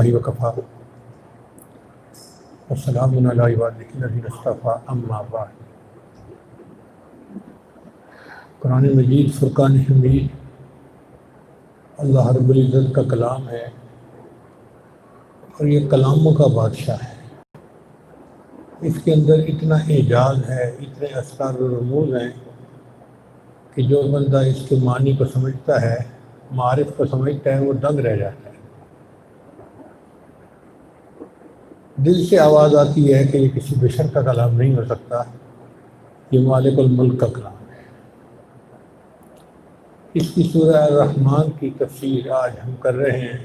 اللہ وکفا والسلام علی عبادہ الذین اصطفیٰ اما بعد۔ قرآن مجید فرقان حمید اللہ رب العزت کا کلام ہے اور یہ کلاموں کا بادشاہ ہے۔ اس کے اندر اتنا اعجاز ہے، اتنے اسرار و رموز ہیں کہ جو بندہ اس کے معنی کو سمجھتا ہے، معارف کو سمجھتا ہے، وہ دنگ رہ جاتا ہے۔ دل سے آواز آتی ہے کہ یہ کسی بشر کا کلام نہیں ہو سکتا، یہ مالک الملک کا کلام ہے۔ اس کی سورہ الرحمن کی تفسیر آج ہم کر رہے ہیں۔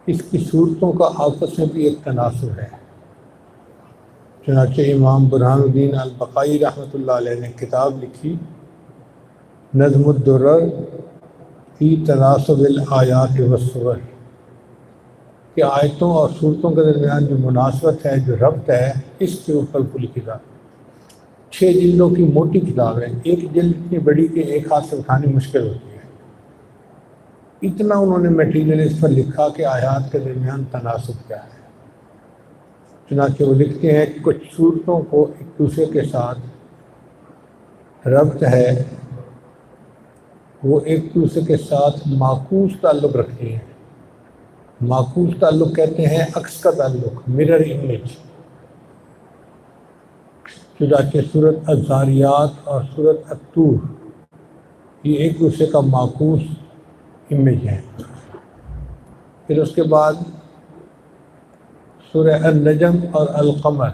اس کی صورتوں کا آپس میں بھی ایک تناسب ہے۔ چنانچہ امام برہان الدین البقائی رحمۃ اللہ علیہ نے کتاب لکھی نظم الدرر فی تناسب الآیات والسور، کہ آیتوں اور صورتوں کے درمیان جو مناسبت ہے، جو ربط ہے، اس کے اوپر پوری کتاب 6 جلدوں کی موٹی کتاب ہے۔ ایک جلد اتنی بڑی کہ ایک ہاتھ سے اٹھانی مشکل ہوتی ہے۔ اتنا انہوں نے میٹیریل اس پر لکھا کہ آیات کے درمیان تناسب کیا ہے۔ چنانچہ وہ لکھتے ہیں کہ کچھ صورتوں کو ایک دوسرے کے ساتھ ربط ہے، وہ ایک دوسرے کے ساتھ معکوس تعلق رکھتی ہیں۔ معکوس تعلق کہتے ہیں عکس کا تعلق، مرر امیج۔ چنانچہ سورۃ الذاریات اور سورۃ الطور یہ ایک دوسرے کا معکوس امیج ہے۔ پھر اس کے بعد سورہ النجم اور القمر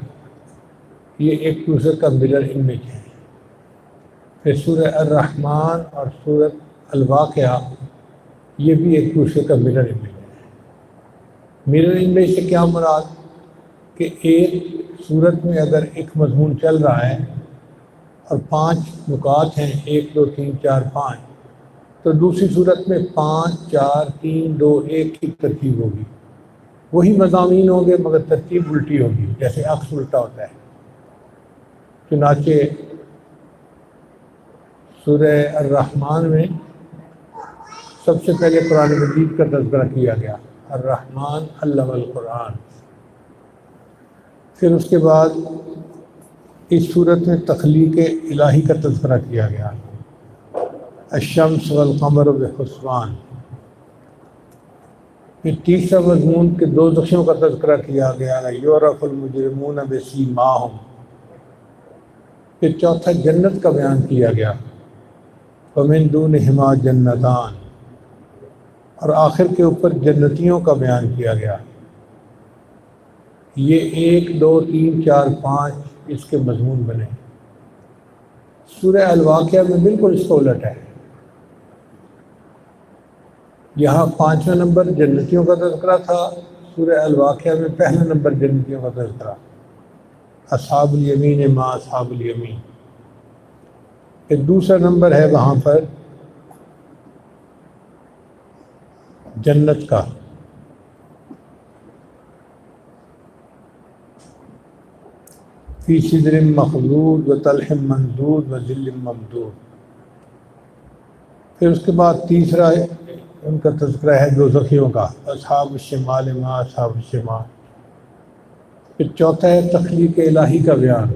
یہ ایک دوسرے کا مرر امیج ہے۔ پھر سورہ الرحمن اور سورۃ الواقعہ یہ بھی ایک دوسرے کا مرر امیج ہے۔ مرر امیج سے کیا مراد کہ ایک صورت میں اگر ایک مضمون چل رہا ہے اور 5 نکات ہیں، 1 2 3 4 5، تو دوسری صورت میں 5 4 3 2 1 کی ترتیب ہوگی۔ وہی مضامین ہوں گے مگر ترتیب الٹی ہوگی، جیسے عکس الٹا ہوتا ہے۔ چنانچہ سورہ الرحمن میں سب سے پہلے قرآن مجید کا تذکرہ کیا گیا، الرحمن علم القرآن۔ پھر اس کے بعد اس صورت میں تخلیق الہی کا تذکرہ کیا گیا، الشمس والقمر بحسبان۔ پھر تیسرا مضمون کے دوزخیوں کا تذکرہ کیا گیا، یعرف المجرمون بسیماہم۔ پھر چوتھا جنت کا بیان کیا گیا، ومن دونہما جنتان۔ اور آخر کے اوپر جنتیوں کا بیان کیا گیا۔ یہ 1 2 3 4 5 اس کے مضمون بنے۔ سورہ الواقعہ میں بالکل اس کو الٹ ہے۔ یہاں 5واں نمبر جنتیوں کا تذکرہ تھا، سورہ الواقعہ میں پہلا نمبر جنتیوں کا تذکرہ، اصحاب الیمین ما اصحاب الیمین۔ پھر دوسرا نمبر ہے وہاں پر جنت کا، فی سدر مخضود وطلح منضود وظل ممدود۔ پھر اس کے بعد تیسرا ان کا تذکرہ ہے دوزخیوں کا، اصحاب الشمال ما اصحاب الشمال۔ پھر چوتھا ہے تخلیق الہی کا بیان،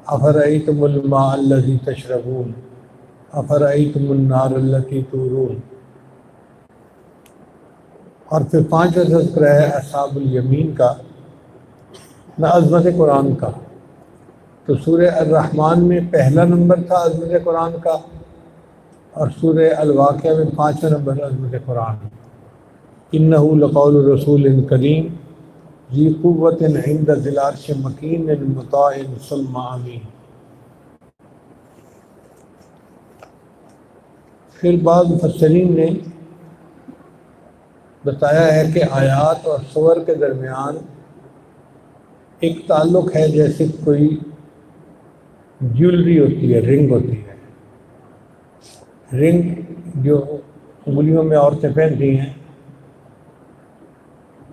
افرأیتم الماء الذی تشربون افرأیتم النار التی تورون۔ اور پھر 5واں تذکرہ ہے اصحاب الیمین کا، نہ عظمت قرآن کا۔ تو سورہ الرحمن میں پہلا نمبر تھا عظمت قرآن کا، اور سورہ الواقعہ میں 5واں نمبر عظمت قرآن۔ انہ لقول رسول کریم ذی قوت عند ذی العرش مکین مطاع ثم امین۔ پھر بعض مفسرین نے بتایا ہے کہ آیات اور سور کے درمیان ایک تعلق ہے، جیسے کوئی جیولری ہوتی ہے، رنگ ہوتی ہے۔ رنگ جو انگلیوں میں عورتیں پہنتی ہیں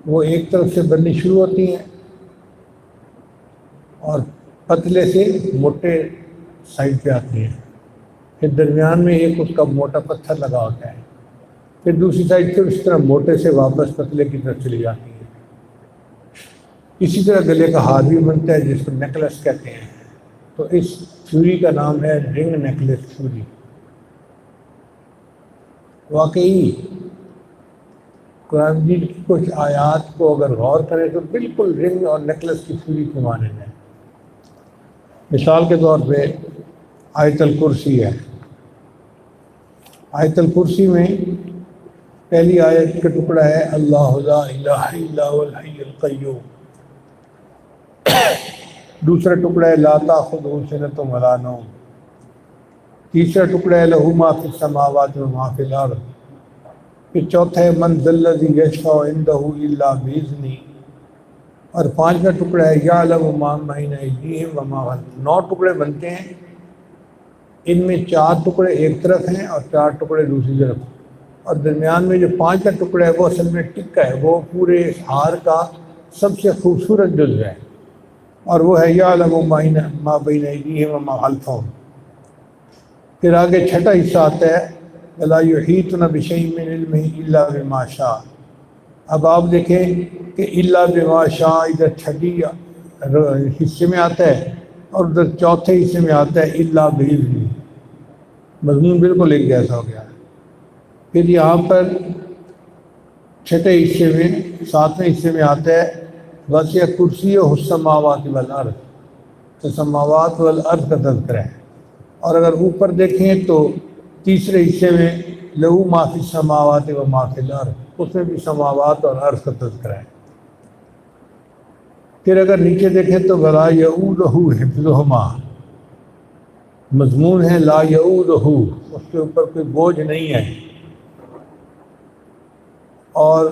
وہ ایک طرف سے بننی شروع ہوتی ہیں اور پتلے سے موٹے سائڈ پہ آتی ہیں، پھر درمیان میں ایک اس کا موٹا پتھر لگا ہوتا ہے، پھر دوسری سائڈ سے اس طرح موٹے سے واپس پتلے کی طرف چلی جاتی ہے۔ اسی طرح گلے کا ہار بھی بنتا ہے جس کو نیکلس کہتے ہیں، تو اس چوڑی کا نام ہے رنگ نیکلس چوڑی۔ واقعی قرآن مجید کی کچھ آیات کو اگر غور کریں تو بالکل رنگ اور نیکلس کی چوڑی کے مانند ہے۔ مثال کے طور پہ آیت الکرسی ہے، آیت الکرسی میں پہلی آیت کا ٹکڑا ہے اللہ لا الہ الا هو الحی القیوم، دوسرا ٹکڑا ہے لا تأخذہ سنۃ ولا نوم، تیسرا ٹکڑا ہے لہ ما فی السماوات و ما فی الارض، پھر چوتھا ہے من ذا الذی یشفع عندہ الا باذنہ، اور پانچواں ٹکڑا ہے یعلم ما بین ایدیہم وما خلفہم۔ 9 ٹکڑے بنتے ہیں، ان میں 4 ٹکڑے ایک طرف ہیں اور 4 ٹکڑے دوسری طرف، اور درمیان میں جو 5واں ٹکڑا ہے وہ اصل میں ٹکا ہے، وہ پورے ہار کا سب سے خوبصورت جزو ہے، اور وہ ہے یعلم ما بین ایدیہم وما خلفہم۔ پھر آگے چھٹا حصہ آتا ہے ولا یحیطون بشیء من علمہ الا بما شاء۔ اب آپ دیکھیں کہ الا بما شاء ادھر چھٹی حصے میں آتا ہے اور ادھر چوتھے حصے میں آتا ہے الا باذنہ، مضمون بالکل ایک جیسا ہو گیا ہے۔ پھر یہاں پر چھٹے حصے میں 7ویں حصے میں آتا ہے وسع کرسیہ السماوات والارض، تو سماوات والارض کا تذکرہ ہے، اور اگر اوپر دیکھیں تو تیسرے حصے میں لہو ما فی السماوات و ما فی الارض، اس میں بھی سماوات اور عرض کا تذکرہ ہے۔ پھر اگر نیچے دیکھیں تو ولا یعودہ حفظہما، مضمون ہے لا یعودہ، اس کے اوپر کوئی بوجھ نہیں ہے، اور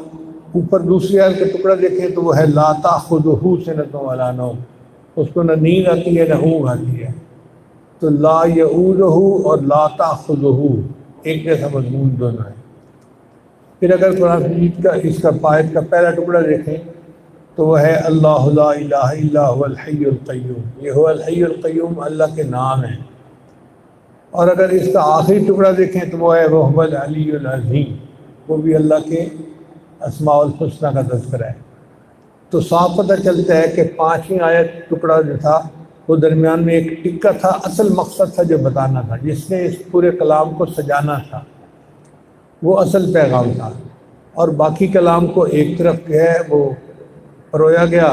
اوپر دوسری آیت کا ٹکڑا دیکھیں تو وہ ہے لا تأخذہ سنۃ ولا نوم، اس کو نہ نیند آتی ہے نہ اونگ آتی ہے، تو لا یعودہ اور لا تأخذہ ایک جیسا مضمون دونوں ہے۔ پھر اگر قرآن مجید کا اس کا آیت کا پہلا ٹکڑا دیکھیں تو وہ ہے اللہ لا الہ الا هو الحی القیوم، یہ هو الحی القیوم اللہ کے نام ہیں، اور اگر اس کا آخری ٹکڑا دیکھیں تو وہ ہے وهو العلی العظیم، وہ بھی اللہ کے اسماء الحسنی کا تذکرہ ہے۔ تو صاف پتہ چلتا ہے کہ 5ویں آیت ٹکڑا جو تھا وہ درمیان میں ایک ٹکا تھا، اصل مقصد تھا جو بتانا تھا، جس نے اس پورے کلام کو سجانا تھا، وہ اصل پیغام تھا، اور باقی کلام کو ایک طرف جو ہے وہ پرویا گیا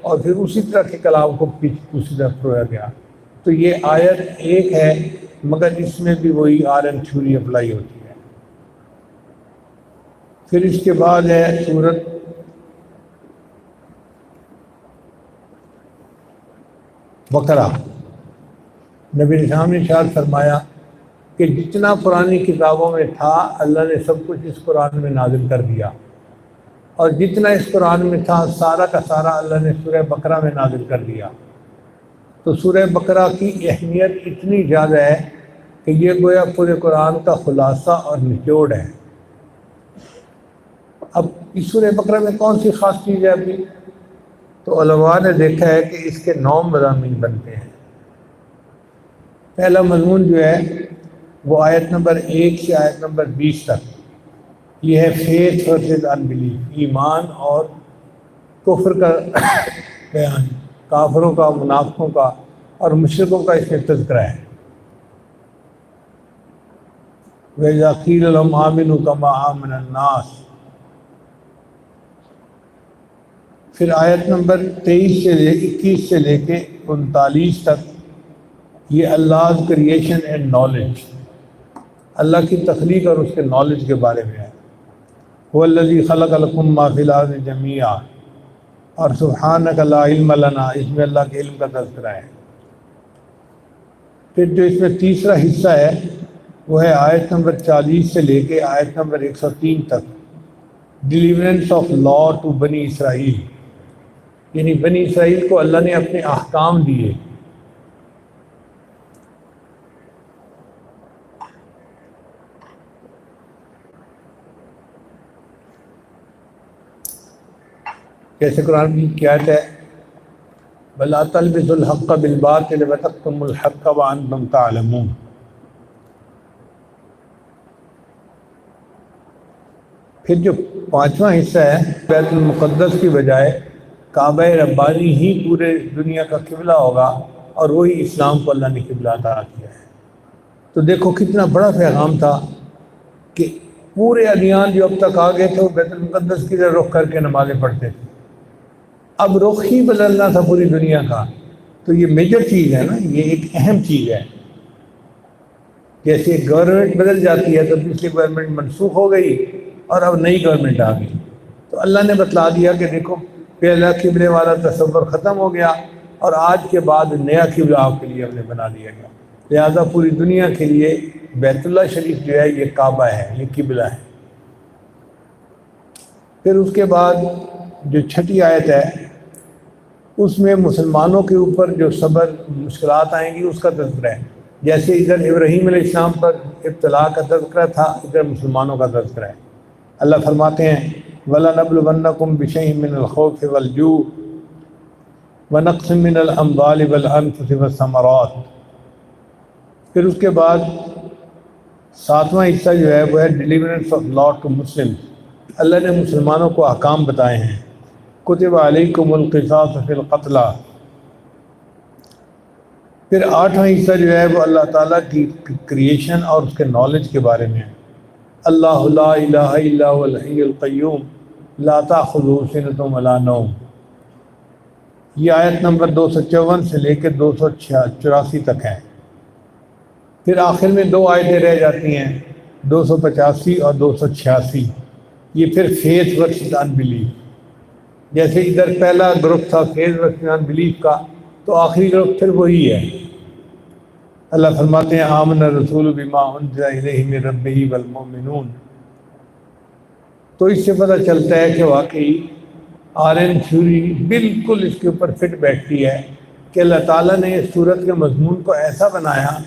اور پھر اسی طرح کے کلام کو دوسری طرف پرویا گیا۔ تو یہ آیت ایک ہے مگر اس میں بھی وہی آرن تھیوری اپلائی ہوتی ہے۔ پھر اس کے بعد ہے سورت بقرہ۔ نبی نظام نے ارشاد فرمایا کہ جتنا پرانی کتابوں میں تھا اللہ نے سب کچھ اس قرآن میں نازل کر دیا، اور جتنا اس قرآن میں تھا سارا کا سارا اللہ نے سورہ بقرہ میں نازل کر دیا۔ تو سورہ بقرہ کی اہمیت اتنی زیادہ ہے کہ یہ گویا پورے قرآن کا خلاصہ اور نچوڑ ہے۔ اب اس سورہ بقرہ میں کون سی خاص چیز ہے ابھی؟ تو علماء نے دیکھا ہے کہ اس کے 9 مضامین بنتے ہیں۔ پہلا مضمون جو ہے وہ آیت نمبر 1 سے آیت نمبر 20 تک، یہ ہے فیتھ ورسز انبلیف، ایمان اور کفر کا بیان، کافروں کا، منافقوں کا اور مشرکوں کا اس میں تذکرہ ہے۔ وَإِذَا قِيلَ لَهُمْ آمِنُوا كَمَا آمَنَ النَّاسُ، پھر آیت نمبر 23 سے 21 سے لے کے 39 تک یہ اللہ کریشن اینڈ نالج، اللہ کی تخلیق اور اس کے نالج کے بارے میں ہے۔ هُوَ الَّذِي خَلَقَ لَكُم مَّا فِي الْأَرْضِ جَمِيعًا، اور سبحانک لا علم لنا، اس میں اللہ کے علم کا تذکرہ ہے۔ پھر جو اس میں تیسرا حصہ ہے وہ ہے آیت نمبر 40 سے لے کے آیت نمبر 103 تک، ڈیلیورنس آف لا ٹو بنی اسرائیل، یعنی بنی اسرائیل کو اللہ نے اپنے احکام دیے۔ جیسے قرآن کی آیت ہے وَلَا تَلْبِسُوا الْحَقَّ بِالْبَاطِلِ وَتَكْتُمُوا الْحَقَّ وَأَنْتُمْ تَعْلَمُونَ۔ پھر جو پانچواں حصہ ہے بیت المقدس کی بجائے کعبہ ربانی ہی پورے دنیا کا قبلہ ہوگا، اور وہی اسلام کو اللہ نے قبلہ عطا کیا ہے۔ تو دیکھو کتنا بڑا پیغام تھا کہ پورے ادیان جو اب تک آگے تھے وہ بیت المقدس کی طرف رخ کر کے نمازیں پڑھتے تھے، اب رخ ہی بدلنا تھا پوری دنیا کا۔ تو یہ میجر چیز ہے نا، یہ ایک اہم چیز ہے۔ جیسے گورنمنٹ بدل جاتی ہے تو پچھلی گورنمنٹ منسوخ ہو گئی اور اب نئی گورنمنٹ آ گئی، تو اللہ نے بتلا دیا کہ دیکھو پہلا قبلے والا تصور ختم ہو گیا، اور آج کے بعد نیا قبلہ آپ کے لیے ہم نے بنا دیا گیا۔ لہذا پوری دنیا کے لیے بیت اللہ شریف جو ہے یہ کعبہ ہے، یہ قبلہ ہے۔ پھر اس کے بعد جو چھٹی آیت ہے اس میں مسلمانوں کے اوپر جو صبر مشکلات آئیں گی اس کا تذکرہ ہے۔ جیسے ادھر ابراہیم علیہ السلام پر ابتلا کا تذکرہ تھا، ادھر مسلمانوں کا تذکرہ ہے۔ اللہ فرماتے ہیں وَلَنَبْلُوَنَّكُمْ بِشَيْءٍ مِّنَ الْخَوْفِ وَالْجُوعِ وَنَقْصٍ مِّنَ الْأَمْوَالِ وَالْأَنفُسِ وَالثَّمَرَاتِ۔ پھر اس کے بعد ساتواں حصہ جو ہے وہ ہے ڈیلیورنس آف لا ٹو مسلم۔ اللہ نے مسلمانوں کو احکام بتائے ہیں، کتب علیکم القصاص فی القتلى۔ پھر آٹھواں حصہ جو ہے وہ اللہ تعالیٰ کی کریشن اور اس کے نالج کے بارے میں ہے۔ اللہ لا الہ الا هو الحی القیوم لا تأخذہ سنۃ ولا نوم۔ یہ آیت نمبر 254 سے لے کے 284 تک ہے۔ پھر آخر میں دو آیتیں رہ جاتی ہیں، 285 اور 286۔ یہ پھر فیتھ ورسز ان بلیف۔ جیسے ادھر پہلا گروپ تھا فیتھ ورسز ان بلیف کا، تو آخری گروپ پھر وہی ہے۔ اللہ فرماتے ہیں آمن الرسول بما انزل الیہ من ربہ والمؤمنون۔ تو اس سے پتہ چلتا ہے کہ واقعی آرین تھیوری بالکل اس کے اوپر فٹ بیٹھتی ہے کہ اللہ تعالیٰ نے اس صورت کے مضمون کو ایسا بنایا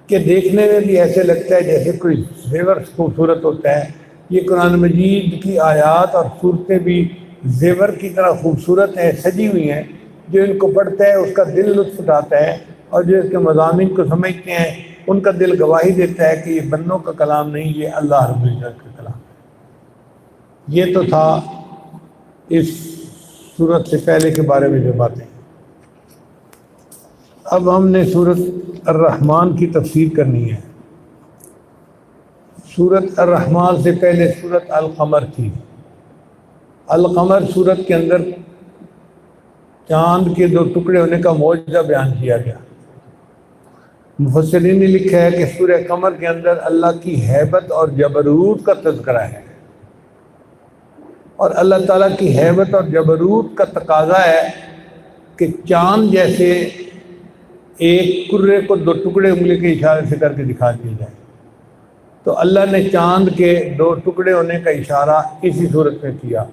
کہ دیکھنے میں بھی ایسے لگتا ہے جیسے کوئی زیور خوبصورت ہوتا ہے۔ یہ قرآن مجید کی آیات اور صورتیں بھی زیور کی طرح خوبصورت ہیں، سجی ہوئی ہیں، جو ان کو پڑھتا ہے اس کا دل لطف اٹھاتا ہے، اور جو اس کے مضامین کو سمجھتے ہیں ان کا دل گواہی دیتا ہے کہ یہ بندوں کا کلام نہیں، یہ اللہ رب العزت کا کلام ہے۔ یہ تو تھا اس صورت سے پہلے کے بارے میں جو باتیں۔ اب ہم نے صورت الرحمن کی تفسیر کرنی ہے۔ صورت الرحمن سے پہلے صورت القمر تھی۔ القمر صورت کے اندر چاند کے دو ٹکڑے ہونے کا معجزہ بیان کیا گیا۔ مفسرین نے لکھا ہے کہ سورہ قمر کے اندر اللہ کی ہیبت اور جبروت کا تذکرہ ہے، اور اللہ تعالیٰ کی ہیبت اور جبروت کا تقاضا ہے کہ چاند جیسے ایک کرے کو دو ٹکڑے انگلی کے اشارے سے کر کے دکھا دیا جائے، تو اللہ نے چاند کے دو ٹکڑے ہونے کا اشارہ اسی صورت میں کیا۔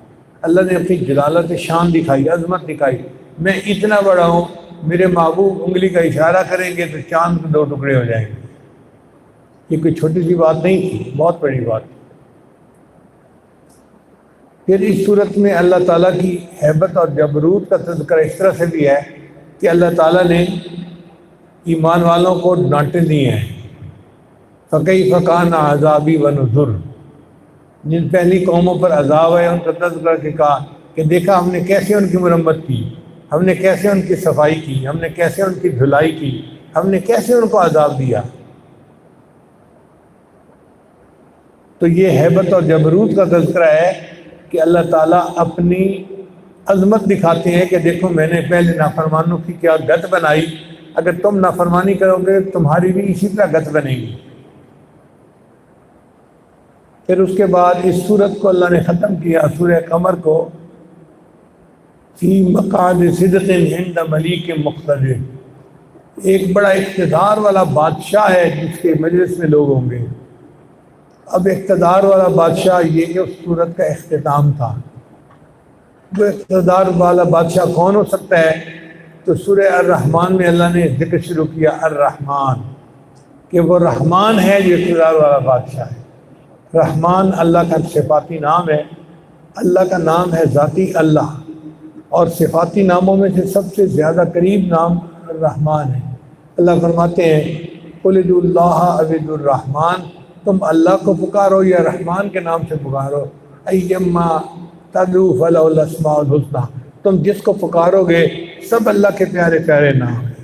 اللہ نے اپنی جلالت شان دکھائی، عظمت دکھائی، میں اتنا بڑا ہوں، میرے محبوب انگلی کا اشارہ کریں گے تو چاند کے دو ٹکڑے ہو جائیں گے۔ یہ کوئی چھوٹی سی بات نہیں تھی، بہت بڑی بات تھی۔ پھر اس صورت میں اللہ تعالیٰ کی ہیبت اور جبروت کا تذکرہ اس طرح سے بھی ہے کہ اللہ تعالیٰ نے ایمان والوں کو ڈانٹے دیے ہیں۔ فَكَيْفَ كَانَ عَذَابِي وَنُذُرِ، جن پہلی قوموں پر عذاب ہے ان کا تذکرہ کے کہا کہ دیکھا ہم نے کیسے ان کی مرمت کی، ہم نے کیسے ان کی صفائی کی، ہم نے کیسے ان کی دھلائی کی، ہم نے کیسے ان کو عذاب دیا۔ تو یہ ہیبت اور جبروت کا تذکرہ ہے کہ اللہ تعالیٰ اپنی عظمت دکھاتے ہیں کہ دیکھو میں نے پہلے نافرمانوں کی کیا گت بنائی، اگر تم نافرمانی کرو گے تمہاری بھی اسی طرح گت بنے گی۔ پھر اس کے بعد اس صورت کو اللہ نے ختم کیا سورہ قمر کو فی مقعد صدق عند ملیک مقتدر۔ ایک بڑا اقتدار والا بادشاہ ہے جس کے مجلس میں لوگ ہوں گے۔ اب اقتدار والا بادشاہ یہ اس صورت کا اختتام تھا۔ وہ اقتدار والا بادشاہ کون ہو سکتا ہے؟ تو سورہ الرحمن میں اللہ نے ذکر شروع کیا الرحمن، کہ وہ رحمان ہے جو اقتدار والا بادشاہ ہے۔ رحمان اللہ کا صفاتی نام ہے، اللہ کا نام ہے ذاتی اللہ، اور صفاتی ناموں میں سے سب سے زیادہ قریب نام الرحمن ہے۔ اللہ فرماتے ہیں قُلِ ادعوا اللَّهَ أَوِ ادعوا الرَّحْمَنَ، تم اللہ کو پکارو یا رحمان کے نام سے پکارو۔ ایما تدعو فلہ الاسماء الحسنی، تم جس کو پکارو گے سب اللہ کے پیارے پیارے نام ہیں۔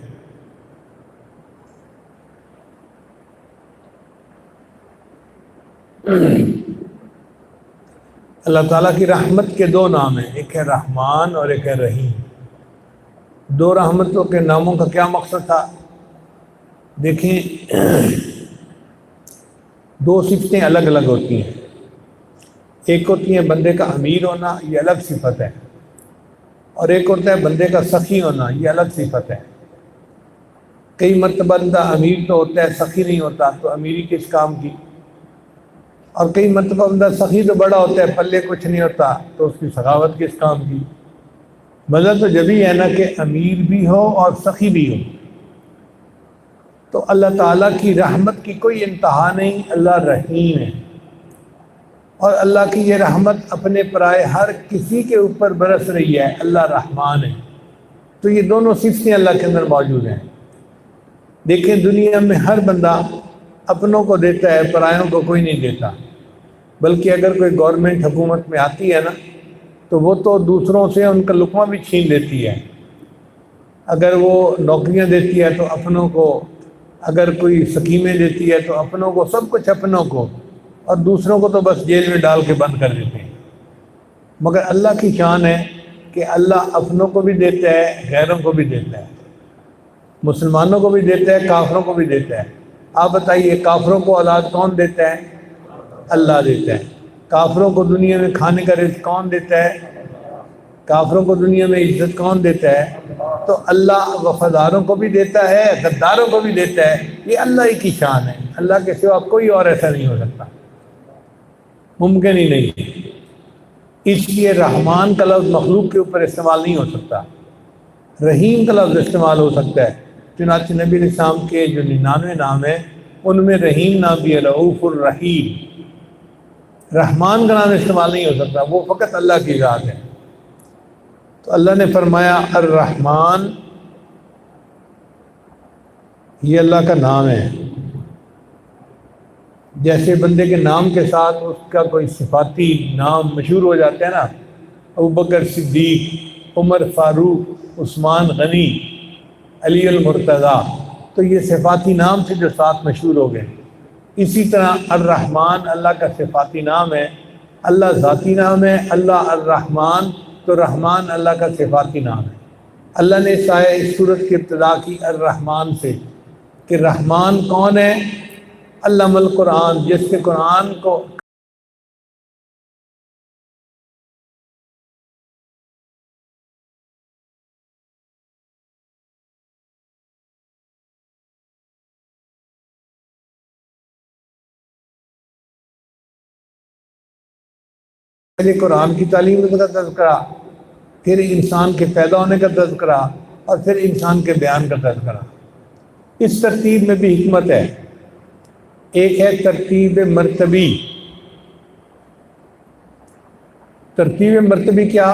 اللہ تعالیٰ کی رحمت کے دو نام ہیں، ایک ہے رحمان اور ایک ہے رحیم۔ دو رحمتوں کے ناموں کا کیا مقصد تھا؟ دیکھیں، دو صفتیں الگ الگ ہوتی ہیں۔ ایک ہوتی ہے بندے کا امیر ہونا، یہ الگ صفت ہے، اور ایک ہوتا ہے بندے کا سخی ہونا، یہ الگ صفت ہے۔ کئی مرتبہ بندہ امیر تو ہوتا ہے، سخی نہیں ہوتا، تو امیری کس کام کی؟ اور کئی مرتبہ بندہ سخی تو بڑا ہوتا ہے، پلے کچھ نہیں ہوتا، تو اس کی سخاوت کس کام کی؟ مزہ تو جبھی ہے نا کہ امیر بھی ہو اور سخی بھی ہو۔ تو اللہ تعالیٰ کی رحمت کی کوئی انتہا نہیں، اللہ رحیم ہے، اور اللہ کی یہ رحمت اپنے پرائے ہر کسی کے اوپر برس رہی ہے، اللہ رحمان ہے۔ تو یہ دونوں صفتیں اللہ کے اندر موجود ہیں۔ دیکھیں، دنیا میں ہر بندہ اپنوں کو دیتا ہے، پرایوں کو کوئی نہیں دیتا، بلکہ اگر کوئی گورنمنٹ حکومت میں آتی ہے نا تو وہ تو دوسروں سے ان کا لقمہ بھی چھین لیتی ہے۔ اگر وہ نوکریاں دیتی ہے تو اپنوں کو، اگر کوئی سکیمیں دیتی ہے تو اپنوں کو، سب کچھ اپنوں کو، اور دوسروں کو تو بس جیل میں ڈال کے بند کر دیتے ہیں۔ مگر اللہ کی شان ہے کہ اللہ اپنوں کو بھی دیتا ہے، غیروں کو بھی دیتا ہے، مسلمانوں کو بھی دیتا ہے، کافروں کو بھی دیتا ہے۔ آپ بتائیے، کافروں کو اولاد کون دیتا ہے؟ اللہ دیتا ہے۔ کافروں کو دنیا میں کھانے کا رزق کون دیتا ہے؟ کافروں کو دنیا میں عزت کون دیتا ہے؟ تو اللہ وفاداروں کو بھی دیتا ہے، غداروں کو بھی دیتا ہے۔ یہ اللہ ہی کی شان ہے، اللہ کے سوا کوئی اور ایسا نہیں ہو سکتا، ممکن ہی نہیں۔ اس لیے رحمان کا لفظ مخلوق کے اوپر استعمال نہیں ہو سکتا، رحیم کا لفظ استعمال ہو سکتا ہے۔ چنانچہ نبی علیہ السلام کے جو 99 نام ہیں ان میں رحیم نام بھی ہے، رؤوف الرحیم۔ رحمان کا نام استعمال نہیں ہو سکتا، وہ فقط اللہ کی ذات ہے۔ تو اللہ نے فرمایا الرحمن، یہ اللہ کا نام ہے۔ جیسے بندے کے نام کے ساتھ اس کا کوئی صفاتی نام مشہور ہو جاتا ہے نا، ابوبکر صدیق، عمر فاروق، عثمان غنی، علی المرتضیٰ، تو یہ صفاتی نام سے جو ساتھ مشہور ہو گئے۔ اسی طرح الرحمن اللہ کا صفاتی نام ہے، اللہ ذاتی نام ہے، اللہ الرحمن، تو رحمان اللہ کا صفاتی نام ہے۔ اللہ نے اس سورت کی ابتدا کی الرحمن سے، کہ رحمان کون ہے؟ علم القرآن، جس کے قرآن کو پہلے قرآن کی تعلیم کا تذکرہ، پھر انسان کے پیدا ہونے کا تذکرہ، اور پھر انسان کے بیان کا تذکرہ۔ اس ترتیب میں بھی حکمت ہے۔ ایک ہے ترتیب مرتبی۔ ترتیب مرتبی کیا؟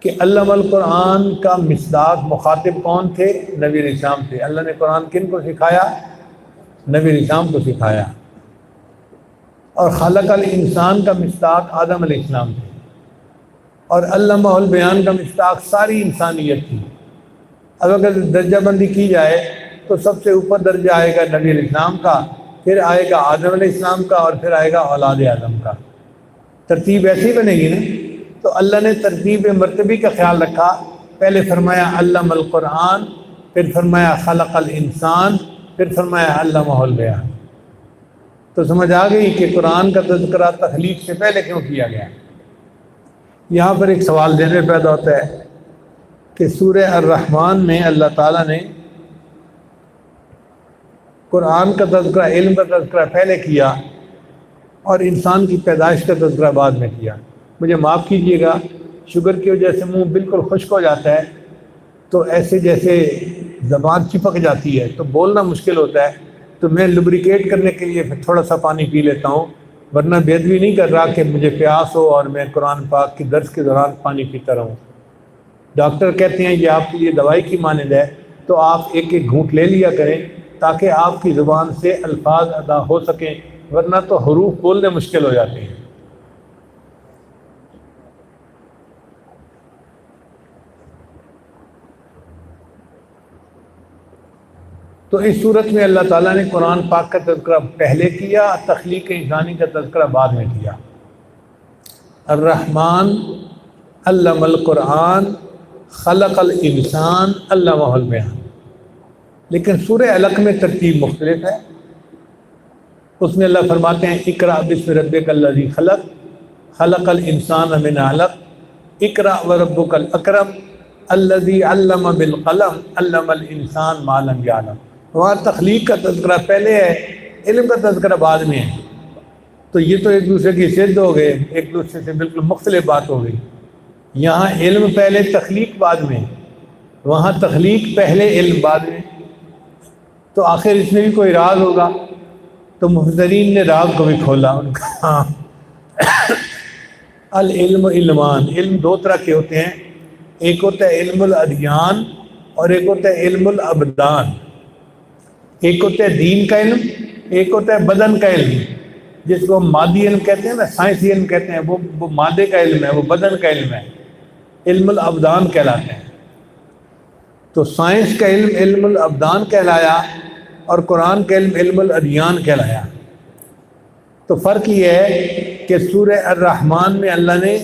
کہ علم القرآن کا مصداق مخاطب کون تھے؟ نبی علیہ السلام تھے۔ اللہ نے قرآن کن کو سکھایا؟ نبی علیہ السلام کو سکھایا۔ اور خلق الانسان کا مصداق آدم علیہ السلام تھے، اور علمہ البیان کا مصداق ساری انسانیت تھی۔ اب اگر درجہ بندی کی جائے تو سب سے اوپر درجہ آئے گا نبی علیہ السلام کا، پھر آئے گا آدم علیہ السلام کا، اور پھر آئے گا اولاد آدم کا۔ ترتیب ایسی بنے گی نا۔ تو اللہ نے ترتیب مرتبی کا خیال رکھا، پہلے فرمایا علم القرآن، پھر فرمایا خلق الانسان، پھر فرمایا علمہ البیان۔ تو سمجھ آ گئی کہ قرآن کا تذکرہ تخلیق سے پہلے کیوں کیا گیا۔ یہاں پر ایک سوال ذہن میں پیدا ہوتا ہے کہ سورہ الرحمن میں اللہ تعالیٰ نے قرآن کا تذکرہ، علم کا تذکرہ پہلے کیا اور انسان کی پیدائش کا تذکرہ بعد میں کیا۔ مجھے معاف کیجیے گا، شوگر کی وجہ سے منہ بالکل خشک ہو جاتا ہے، تو ایسے جیسے زبان چپک جاتی ہے تو بولنا مشکل ہوتا ہے، تو میں لبریکیٹ کرنے کے لیے پھر تھوڑا سا پانی پی لیتا ہوں، ورنہ بےدبی نہیں کر رہا کہ مجھے پیاس ہو اور میں قرآن پاک کی درس کے دوران پانی پیتا رہوں۔ ڈاکٹر کہتے ہیں یہ آپ کے لیے دوائی کی مانند ہے، تو آپ ایک ایک گھونٹ لے لیا کریں تاکہ آپ کی زبان سے الفاظ ادا ہو سکیں، ورنہ تو حروف بولنے مشکل ہو جاتے ہیں۔ تو اس صورت میں اللہ تعالیٰ نے قرآن پاک کا تذکرہ پہلے کیا، تخلیق انسانی کا تذکرہ بعد میں کیا۔ الرحمن علم القرآن خلق الانسان علمہ البیان، لیکن سورہ علق میں ترتیب مختلف ہے۔ اس میں اللہ فرماتے ہیں اقرأ بسم ربک الذی خلق خلق الانسان من علق اقرأ وربک الاکرم الذی علم بالقلم علم الانسان ما لم یعلم۔ وہاں تخلیق کا تذکرہ پہلے ہے، علم کا تذکرہ بعد میں ہے، تو یہ تو ایک دوسرے کی ضد ہو گئے، ایک دوسرے سے بالکل مختلف بات ہو گئی۔ یہاں علم پہلے تخلیق بعد میں، وہاں تخلیق پہلے علم بعد میں، تو آخر اس میں بھی کوئی راز ہوگا۔ تو مفسرین نے راز کو بھی کھولا، ان کا العلم علمان، علم دو طرح کے ہوتے ہیں، ایک ہوتا ہے علم الادیان اور ایک ہوتا ہے علم الابدان۔ ایک ہوتا ہے دین کا علم، ایک ہوتا ہے بدن کا علم، جس کو ہم مادی علم کہتے ہیں نا، سائنسی علم کہتے ہیں، وہ مادے کا علم ہے، وہ بدن کا علم ہے، علم الابدان کہلاتے ہیں۔ تو سائنس کا علم علم الابدان کہلایا اور قرآن کا علم علم الادیان کہلایا۔ تو فرق یہ ہے کہ سورہ الرحمن میں اللہ نے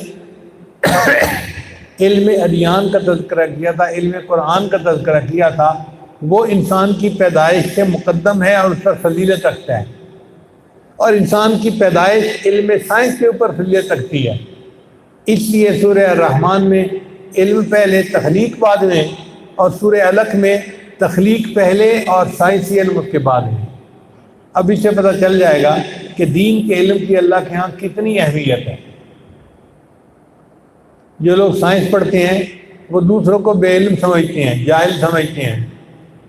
علم ادیان کا تذکرہ کیا تھا، علم قرآن کا تذکرہ کیا تھا، وہ انسان کی پیدائش سے مقدم ہے اور اس پر فضیلت رکھتا ہے، اور انسان کی پیدائش علم سائنس کے اوپر فضیلت رکھتی ہے۔ اس لیے سورہ الرحمن میں علم پہلے تخلیق بعد میں، اور سورہ علق میں تخلیق پہلے اور سائنسی علم اس کے بعد میں۔ اب اس سے پتہ چل جائے گا کہ دین کے علم کی اللہ کے ہاں کتنی اہمیت ہے۔ جو لوگ سائنس پڑھتے ہیں وہ دوسروں کو بے علم سمجھتے ہیں، جاہل سمجھتے ہیں،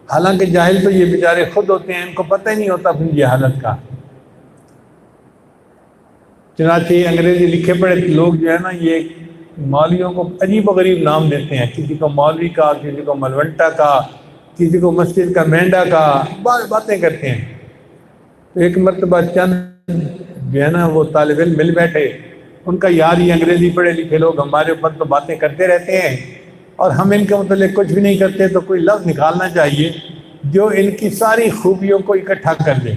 حالانکہ جاہل تو یہ بیچارے خود ہوتے ہیں، ان کو پتہ ہی نہیں ہوتا اپنی جہالت کا۔ چنانچہ انگریزی لکھے پڑھے لوگ جو ہے نا، یہ مولویوں کو عجیب و غریب نام دیتے ہیں، کسی کو مولوی کا، کسی کو ملونٹا کا، کسی کو مسجد کا مینڈا کا، باتیں کرتے ہیں۔ تو ایک مرتبہ چند جو ہے نا وہ طالب علم مل بیٹھے، ان کا یار یہ انگریزی پڑھے لکھے لوگ ہمارے اوپر تو باتیں کرتے رہتے ہیں اور ہم ان کے متعلق کچھ بھی نہیں کرتے، تو کوئی لفظ نکالنا چاہیے جو ان کی ساری خوبیوں کو اکٹھا کر دے۔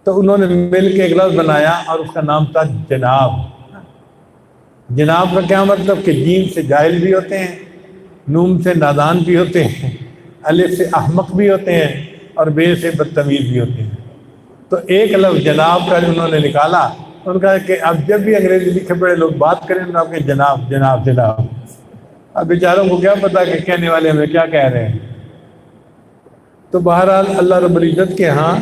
تو انہوں نے مل کے ایک لفظ بنایا اور اس کا نام تھا جناب۔ جناب کا کیا مطلب کہ جیم سے جاہل بھی ہوتے ہیں، نون سے نادان بھی ہوتے ہیں، الف سے احمق بھی ہوتے ہیں، اور بے سے بدتمیز بھی ہوتے ہیں۔ تو ایک لفظ جناب کا انہوں نے نکالا، ان کا کہ اب جب بھی انگریزی لکھے پڑے لوگ بات کریں تو آپ کے جناب جناب جناب۔ اب بیچاروں کو کیا پتا کہ کہنے والے ہمیں کیا کہہ رہے ہیں۔ تو بہرحال اللہ رب العزت کے ہاں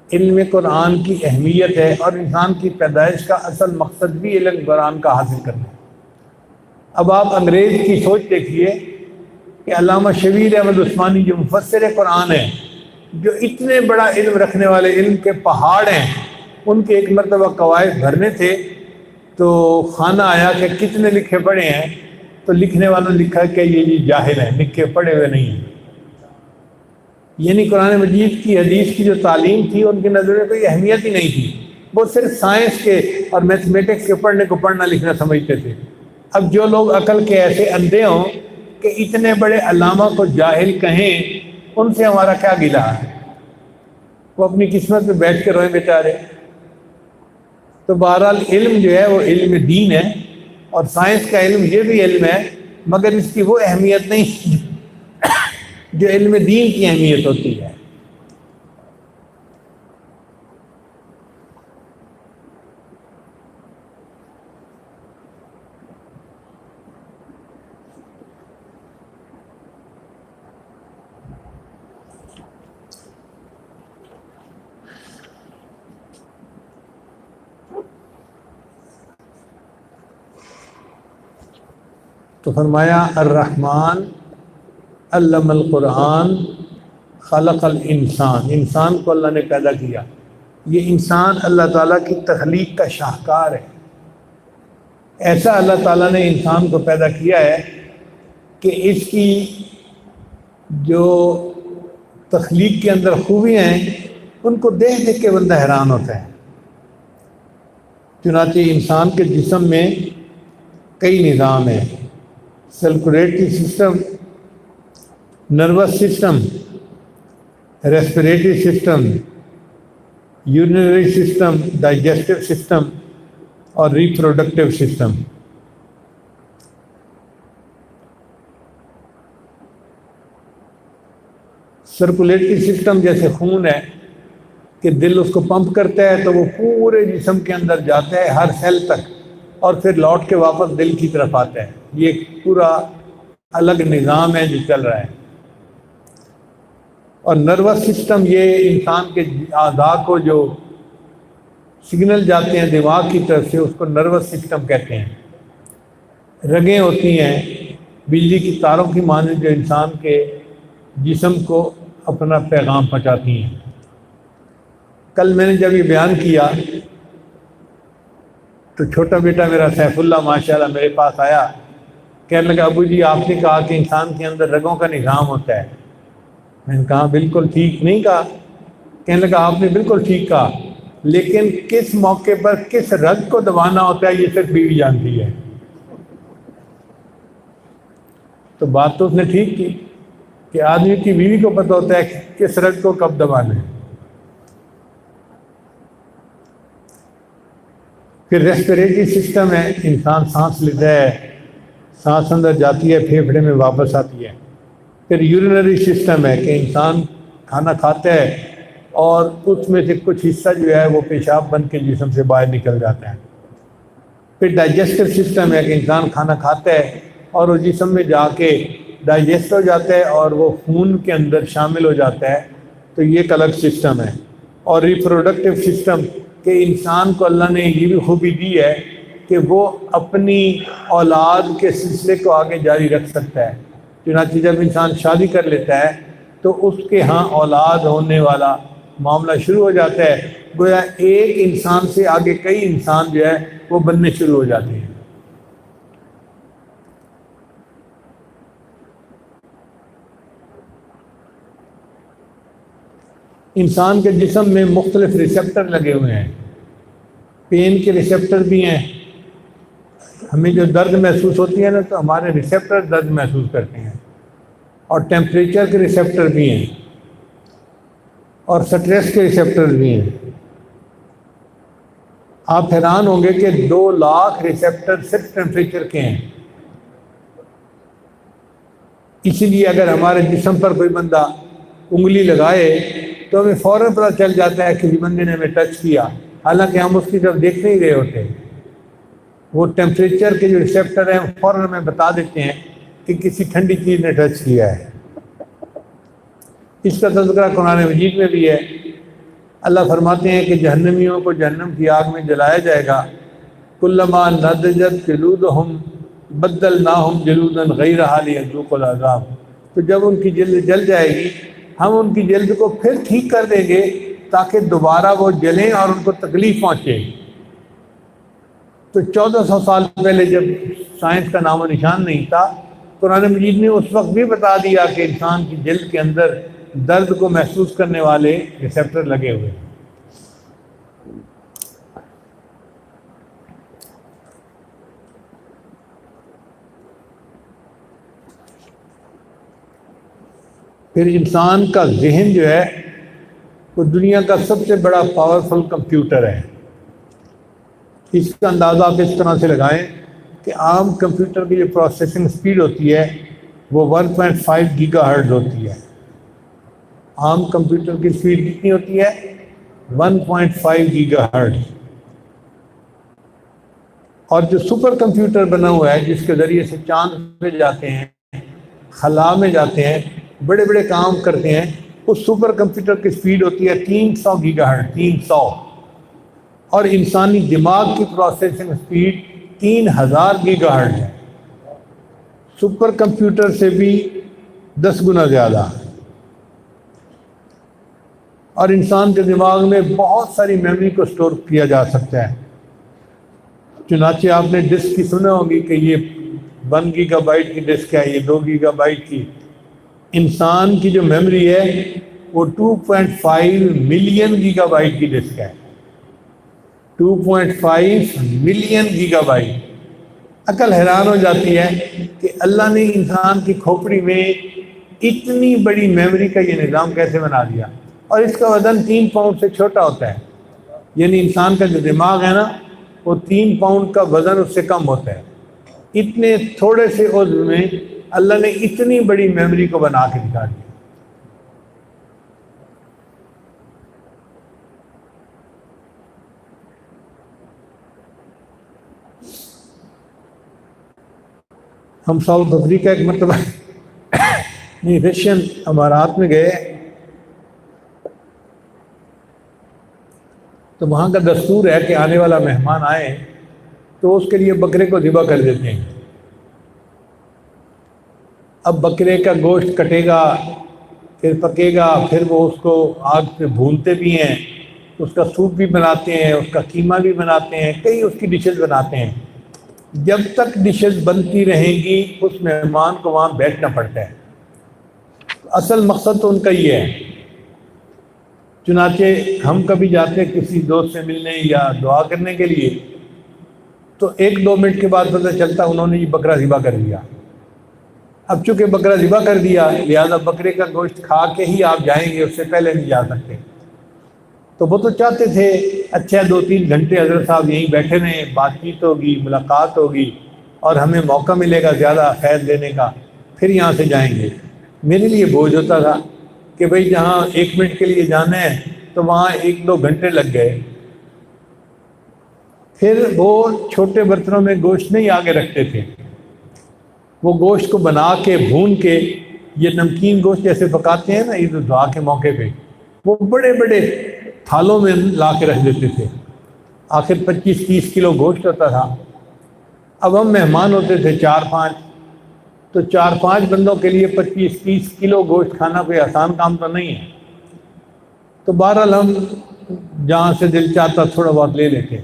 علم قرآن کی اہمیت ہے، اور انسان کی پیدائش کا اصل مقصد بھی علم قرآن کا حاصل کرنا ہے۔ اب آپ انگریز کی سوچ دیکھیے کہ علامہ شبیر احمد عثمانی جو مفسر قرآن ہیں، جو اتنے بڑا علم رکھنے والے، علم کے پہاڑ ہیں، ان کے ایک مرتبہ قواعد بھرنے تھے تو خانہ آیا کہ کتنے لکھے پڑھے ہیں، تو لکھنے والوں نے لکھا کہ یہ جی جاہل ہیں، لکھے پڑھے ہوئے نہیں ہیں۔ یعنی قرآن مجید کی حدیث کی جو تعلیم تھی ان کی نظر میں کوئی اہمیت ہی نہیں تھی، وہ صرف سائنس کے اور میتھمیٹکس کے پڑھنے کو پڑھنا لکھنا سمجھتے تھے۔ اب جو لوگ عقل کے ایسے اندھے ہوں کہ اتنے بڑے علامہ کو جاہل کہیں، ان سے ہمارا کیا گلہ ہے؟ وہ اپنی قسمت پہ بیٹھ کے روئیں بیچارے۔ تو بہرحال علم جو ہے وہ علم دین ہے، اور سائنس کا علم یہ بھی علم ہے، مگر اس کی وہ اہمیت نہیں جو علم دین کی اہمیت ہوتی ہے۔ تو فرمایا الرحمن علم القرآن خلق الانسان، انسان کو اللہ نے پیدا کیا۔ یہ انسان اللہ تعالیٰ کی تخلیق کا شاہکار ہے۔ ایسا اللہ تعالیٰ نے انسان کو پیدا کیا ہے کہ اس کی جو تخلیق کے اندر خوبیاں ہیں ان کو دیکھ دیکھ کے بندہ حیران ہوتا ہے۔ چنانچہ انسان کے جسم میں کئی نظام ہیں، circulatory system, nervous system, respiratory system, urinary system, digestive system اور ریپروڈکٹیو سسٹم۔ سرکولیٹری سسٹم جیسے خون ہے کہ دل اس کو پمپ کرتا ہے تو وہ پورے جسم کے اندر جاتا ہے ہر سیل تک، اور پھر لوٹ کے واپس دل کی طرف آتا ہے۔ یہ ایک پورا الگ نظام ہے جو چل رہا ہے۔ اور نروس سسٹم یہ انسان کے اعضاء کو جو سگنل جاتے ہیں دماغ کی طرف سے، اس کو نروس سسٹم کہتے ہیں۔ رگیں ہوتی ہیں بجلی کی تاروں کی مانند جو انسان کے جسم کو اپنا پیغام پہنچاتی ہیں۔ کل میں نے جب یہ بیان کیا تو چھوٹا بیٹا میرا سیف اللہ ماشاءاللہ میرے پاس آیا، کہنے لگا ابو جی آپ نے کہا کہ انسان کے اندر رگوں کا نظام ہوتا ہے۔ میں نے کہا بالکل ٹھیک نہیں کہا۔ کہنے لگا آپ نے بالکل ٹھیک کہا، لیکن کس موقع پر کس رگ کو دبانا ہوتا ہے یہ صرف بیوی جانتی ہے۔ تو بات تو اس نے ٹھیک کی کہ آدمی کی بیوی کو پتہ ہوتا ہے کہ کس رگ کو کب دبانا ہے۔ پھر ریسپریٹری سسٹم ہے، انسان سانس لیتا ہے، سانس اندر جاتی ہے پھیپھڑے میں واپس آتی ہے۔ پھر یورینری سسٹم ہے کہ انسان کھانا کھاتا ہے اور اس میں سے کچھ حصہ جو ہے وہ پیشاب بن کے جسم سے باہر نکل جاتا ہے۔ پھر ڈائجسٹو سسٹم ہے کہ انسان کھانا کھاتا ہے اور وہ جسم میں جا کے ڈائجسٹ ہو جاتا ہے اور وہ خون کے اندر شامل ہو جاتا ہے، تو یہ ایک الگ سسٹم ہے۔ اور ریپروڈکٹیو سسٹم کہ انسان کو اللہ نے یہ بھی خوبی دی ہے کہ وہ اپنی اولاد کے سلسلے کو آگے جاری رکھ سکتا ہے۔ چنانچہ جب انسان شادی کر لیتا ہے تو اس کے ہاں اولاد ہونے والا معاملہ شروع ہو جاتا ہے، گویا ایک انسان سے آگے کئی انسان جو ہے وہ بننے شروع ہو جاتے ہیں۔ انسان کے جسم میں مختلف ریسیپٹر لگے ہوئے ہیں۔ پین کے ریسیپٹر بھی ہیں، ہمیں جو درد محسوس ہوتی ہے نا تو ہمارے ریسیپٹر درد محسوس کرتے ہیں، اور ٹیمپریچر کے ریسیپٹر بھی ہیں، اور سٹریس کے ریسیپٹر بھی ہیں۔ آپ حیران ہوں گے کہ 2 لاکھ ریسیپٹر صرف ٹیمپریچر کے ہیں۔ اسی لیے اگر ہمارے جسم پر کوئی بندہ انگلی لگائے تو ہمیں فوراً پتہ چل جاتا ہے کہ کسی بندے نے ہمیں ٹچ کیا، حالانکہ ہم اس کی طرف دیکھ نہیں رہے ہوتے۔ وہ ٹیمپریچر کے جو ریسیپٹر ہیں فوراً ہمیں بتا دیتے ہیں کہ کسی ٹھنڈی چیز نے ٹچ کیا ہے۔ اس کا تذکرہ قرآن مجید میں بھی ہے۔ اللہ فرماتے ہیں کہ جہنمیوں کو جہنم کی آگ میں جلایا جائے گا، کلما نضجت جلودہم بدلناہم جلودا غیرہا لیذوقوا العذاب۔ تو جب ان کی جلد جل جائے گی ہم ان کی جلد کو پھر ٹھیک کر دیں گے تاکہ دوبارہ وہ جلیں اور ان کو تکلیف پہنچے۔ تو 1400 سال پہلے جب سائنس کا نام و نشان نہیں تھا، قرآن مجید نے اس وقت بھی بتا دیا کہ انسان کی جلد کے اندر درد کو محسوس کرنے والے ریسیپٹر لگے ہوئے ہیں۔ پھر انسان کا ذہن جو ہے وہ دنیا کا سب سے بڑا پاورفل کمپیوٹر ہے۔ اس کا اندازہ آپ اس طرح سے لگائیں کہ عام کمپیوٹر کی جو پروسیسنگ سپیڈ ہوتی ہے وہ 1.5 گیگا ہرٹز ہوتی ہے۔ عام کمپیوٹر کی سپیڈ کتنی ہوتی ہے؟ 1.5 گیگا ہرٹز۔ اور جو سپر کمپیوٹر بنا ہوا ہے جس کے ذریعے سے چاند پہ جاتے ہیں، خلا میں جاتے ہیں، بڑے بڑے کام کرتے ہیں، اس سپر کمپیوٹر کی سپیڈ ہوتی ہے 300 گیگا ہرٹز، 300۔ اور انسانی دماغ کی پروسیسنگ سپیڈ 3000 گیگا ہرٹز ہے، سپر کمپیوٹر سے بھی 10 گنا زیادہ۔ اور انسان کے دماغ میں بہت ساری میموری کو سٹور کیا جا سکتا ہے۔ چنانچہ آپ نے ڈسک کی سنا ہوگی کہ یہ 1 گیگا بائٹ کی ڈسک ہے، یہ 2 گیگا بائٹ کی۔ انسان کی جو میموری ہے وہ 2.5 ملین گیگا بائٹ کی ڈسک ہے، 2.5 ملین گیگا بائٹ۔ عقل حیران ہو جاتی ہے کہ اللہ نے انسان کی کھوپڑی میں اتنی بڑی میموری کا یہ نظام کیسے بنا دیا؟ اور اس کا وزن 3 پاؤنڈ سے چھوٹا ہوتا ہے، یعنی انسان کا جو دماغ ہے نا وہ 3 پاؤنڈ کا وزن اس سے کم ہوتا ہے۔ اتنے تھوڑے سے عضو میں اللہ نے اتنی بڑی میموری کو بنا کے دکھا دیا۔ ہم ساؤتھ افریقہ ایک مرتبہ رشین امارات میں گئے تو وہاں کا دستور ہے کہ آنے والا مہمان آئے تو اس کے لیے بکرے کو ذبح کر دیتے ہیں۔ اب بکرے کا گوشت کٹے گا، پھر پکے گا، پھر وہ اس کو آگ پہ بھونتے بھی ہیں، اس کا سوپ بھی بناتے ہیں، اس کا قیمہ بھی بناتے ہیں، کئی اس کی ڈشز بناتے ہیں۔ جب تک ڈشز بنتی رہیں گی اس مہمان کو وہاں بیٹھنا پڑتا ہے۔ اصل مقصد تو ان کا یہ ہے۔ چنانچہ ہم کبھی جاتے کسی دوست سے ملنے یا دعا کرنے کے لیے تو 1-2 منٹ کے بعد پتہ چلتا انہوں نے یہ بکرا ذبح کر دیا۔ اب چونکہ بکرا ذبح کر دیا لہذا بکرے کا گوشت کھا کے ہی آپ جائیں گے، اس سے پہلے نہیں جا سکتے۔ تو وہ تو چاہتے تھے اچھا 2-3 گھنٹے حضرت صاحب یہیں بیٹھے رہیں، بات چیت ہوگی، ملاقات ہوگی اور ہمیں موقع ملے گا زیادہ فیض لینے کا، پھر یہاں سے جائیں گے۔ میرے لیے بوجھ ہوتا تھا کہ بھئی جہاں 1 منٹ کے لیے جانا ہے تو وہاں 1-2 گھنٹے لگ گئے۔ پھر وہ چھوٹے برتنوں میں گوشت نہیں آگے رکھتے تھے، وہ گوشت کو بنا کے بھون کے یہ نمکین گوشت جیسے پکاتے ہیں نا عید الضحیٰ کے موقع پہ، وہ بڑے بڑے تھالوں میں لا کے رکھ دیتے تھے۔ آخر 25-30 کلو گوشت ہوتا تھا۔ اب ہم مہمان ہوتے تھے 4-5، تو 4-5 بندوں کے لیے 25-30 کلو گوشت کھانا کوئی آسان کام تو نہیں ہے۔ تو بہرحال ہم جہاں سے دل چاہتا تھوڑا بہت لے لیتے،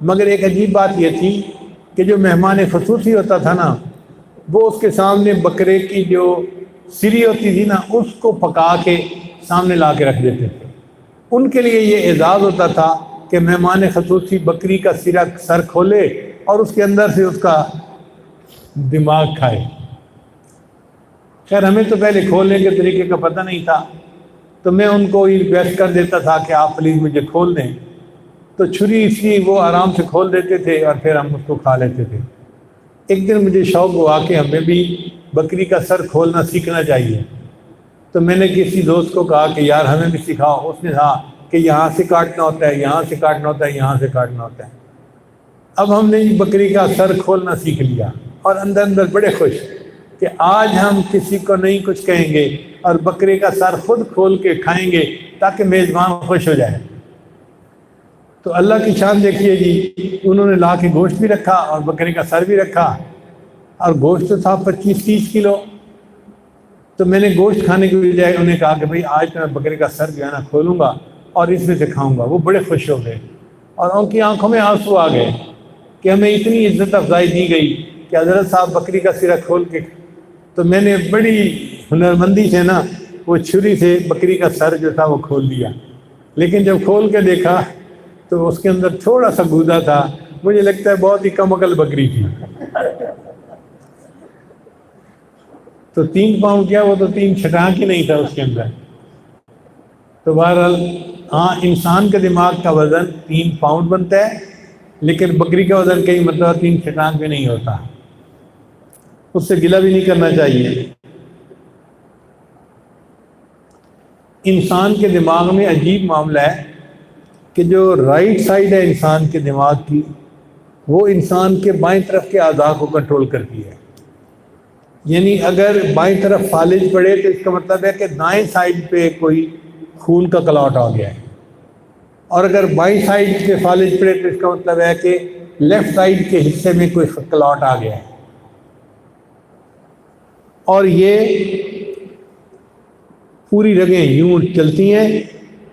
مگر ایک عجیب بات یہ تھی کہ جو مہمان خصوصی ہوتا تھا نا وہ اس کے سامنے بکرے کی جو سری ہوتی تھی نا اس کو پکا کے سامنے لا کے رکھ دیتے تھے۔ ان کے لیے یہ اعزاز ہوتا تھا کہ مہمان خصوصی بکری کا سر کھولے اور اس کے اندر سے اس کا دماغ کھائے۔ خیر ہمیں تو پہلے کھولنے کے طریقے کا پتہ نہیں تھا، تو میں ان کو ریکویسٹ کر دیتا تھا کہ آپ پلیز مجھے کھول دیں، تو چھری اسی وہ آرام سے کھول دیتے تھے اور پھر ہم اس کو کھا لیتے تھے۔ ایک دن مجھے شوق ہوا کہ ہمیں بھی بکری کا سر کھولنا سیکھنا چاہیے، تو میں نے کسی دوست کو کہا کہ یار ہمیں بھی سکھاؤ۔ اس نے کہا کہ یہاں سے کاٹنا ہوتا ہے، یہاں سے کاٹنا ہوتا ہے، یہاں سے کاٹنا ہوتا ہے۔ اب ہم نے بکری کا سر کھولنا سیکھ لیا اور اندر اندر بڑے خوش کہ آج ہم کسی کو نہیں کچھ کہیں گے اور بکرے کا سر خود کھول کے کھائیں گے تاکہ میزبان خوش ہو جائے۔ تو اللہ کی شان دیکھیے جی، انہوں نے لا کے گوشت بھی رکھا اور بکرے کا سر بھی رکھا، اور گوشت تو تھا 25-30 کلو۔ تو میں نے گوشت کھانے کے بجائے انہیں کہا کہ بھئی آج تو میں بکرے کا سر جو ہے نا کھولوں گا اور اس میں سے کھاؤں گا۔ وہ بڑے خوش ہو گئے اور ان کی آنکھوں میں آنسو آ گئے کہ ہمیں اتنی عزت افزائی دی گئی کہ حضرت صاحب بکری کا سرہ کھول کے۔ تو میں نے بڑی ہنرمندی سے نا وہ چھری سے بکری کا سر جو تھا وہ کھول دیا، لیکن جب کھول کے دیکھا تو اس کے اندر تھوڑا سا گودا تھا۔ مجھے لگتا ہے بہت ہی کم عقل بکری تھی۔ تو 3 پاؤنڈ کیا، وہ تو 3 چھٹانک ہی نہیں تھا اس کے اندر۔ تو بہرحال ہاں انسان کے دماغ کا وزن 3 پاؤنڈ بنتا ہے، لیکن بکری کا وزن کئی مرتبہ 3 چھٹانک بھی نہیں ہوتا۔ اس سے گلہ بھی نہیں کرنا چاہیے۔ انسان کے دماغ میں عجیب معاملہ ہے کہ جو رائٹ سائڈ ہے انسان کے دماغ کی، وہ انسان کے بائیں طرف کے اعضاء کو کنٹرول کرتی ہے۔ یعنی اگر بائیں طرف فالج پڑے تو اس کا مطلب ہے کہ دائیں سائڈ پہ کوئی خون کا کلاٹ آ گیا ہے، اور اگر بائیں سائڈ پہ فالج پڑے تو اس کا مطلب ہے کہ لیفٹ سائڈ کے حصے میں کوئی کلاٹ آ گیا ہے۔ اور یہ پوری رگیں یوں چلتی ہیں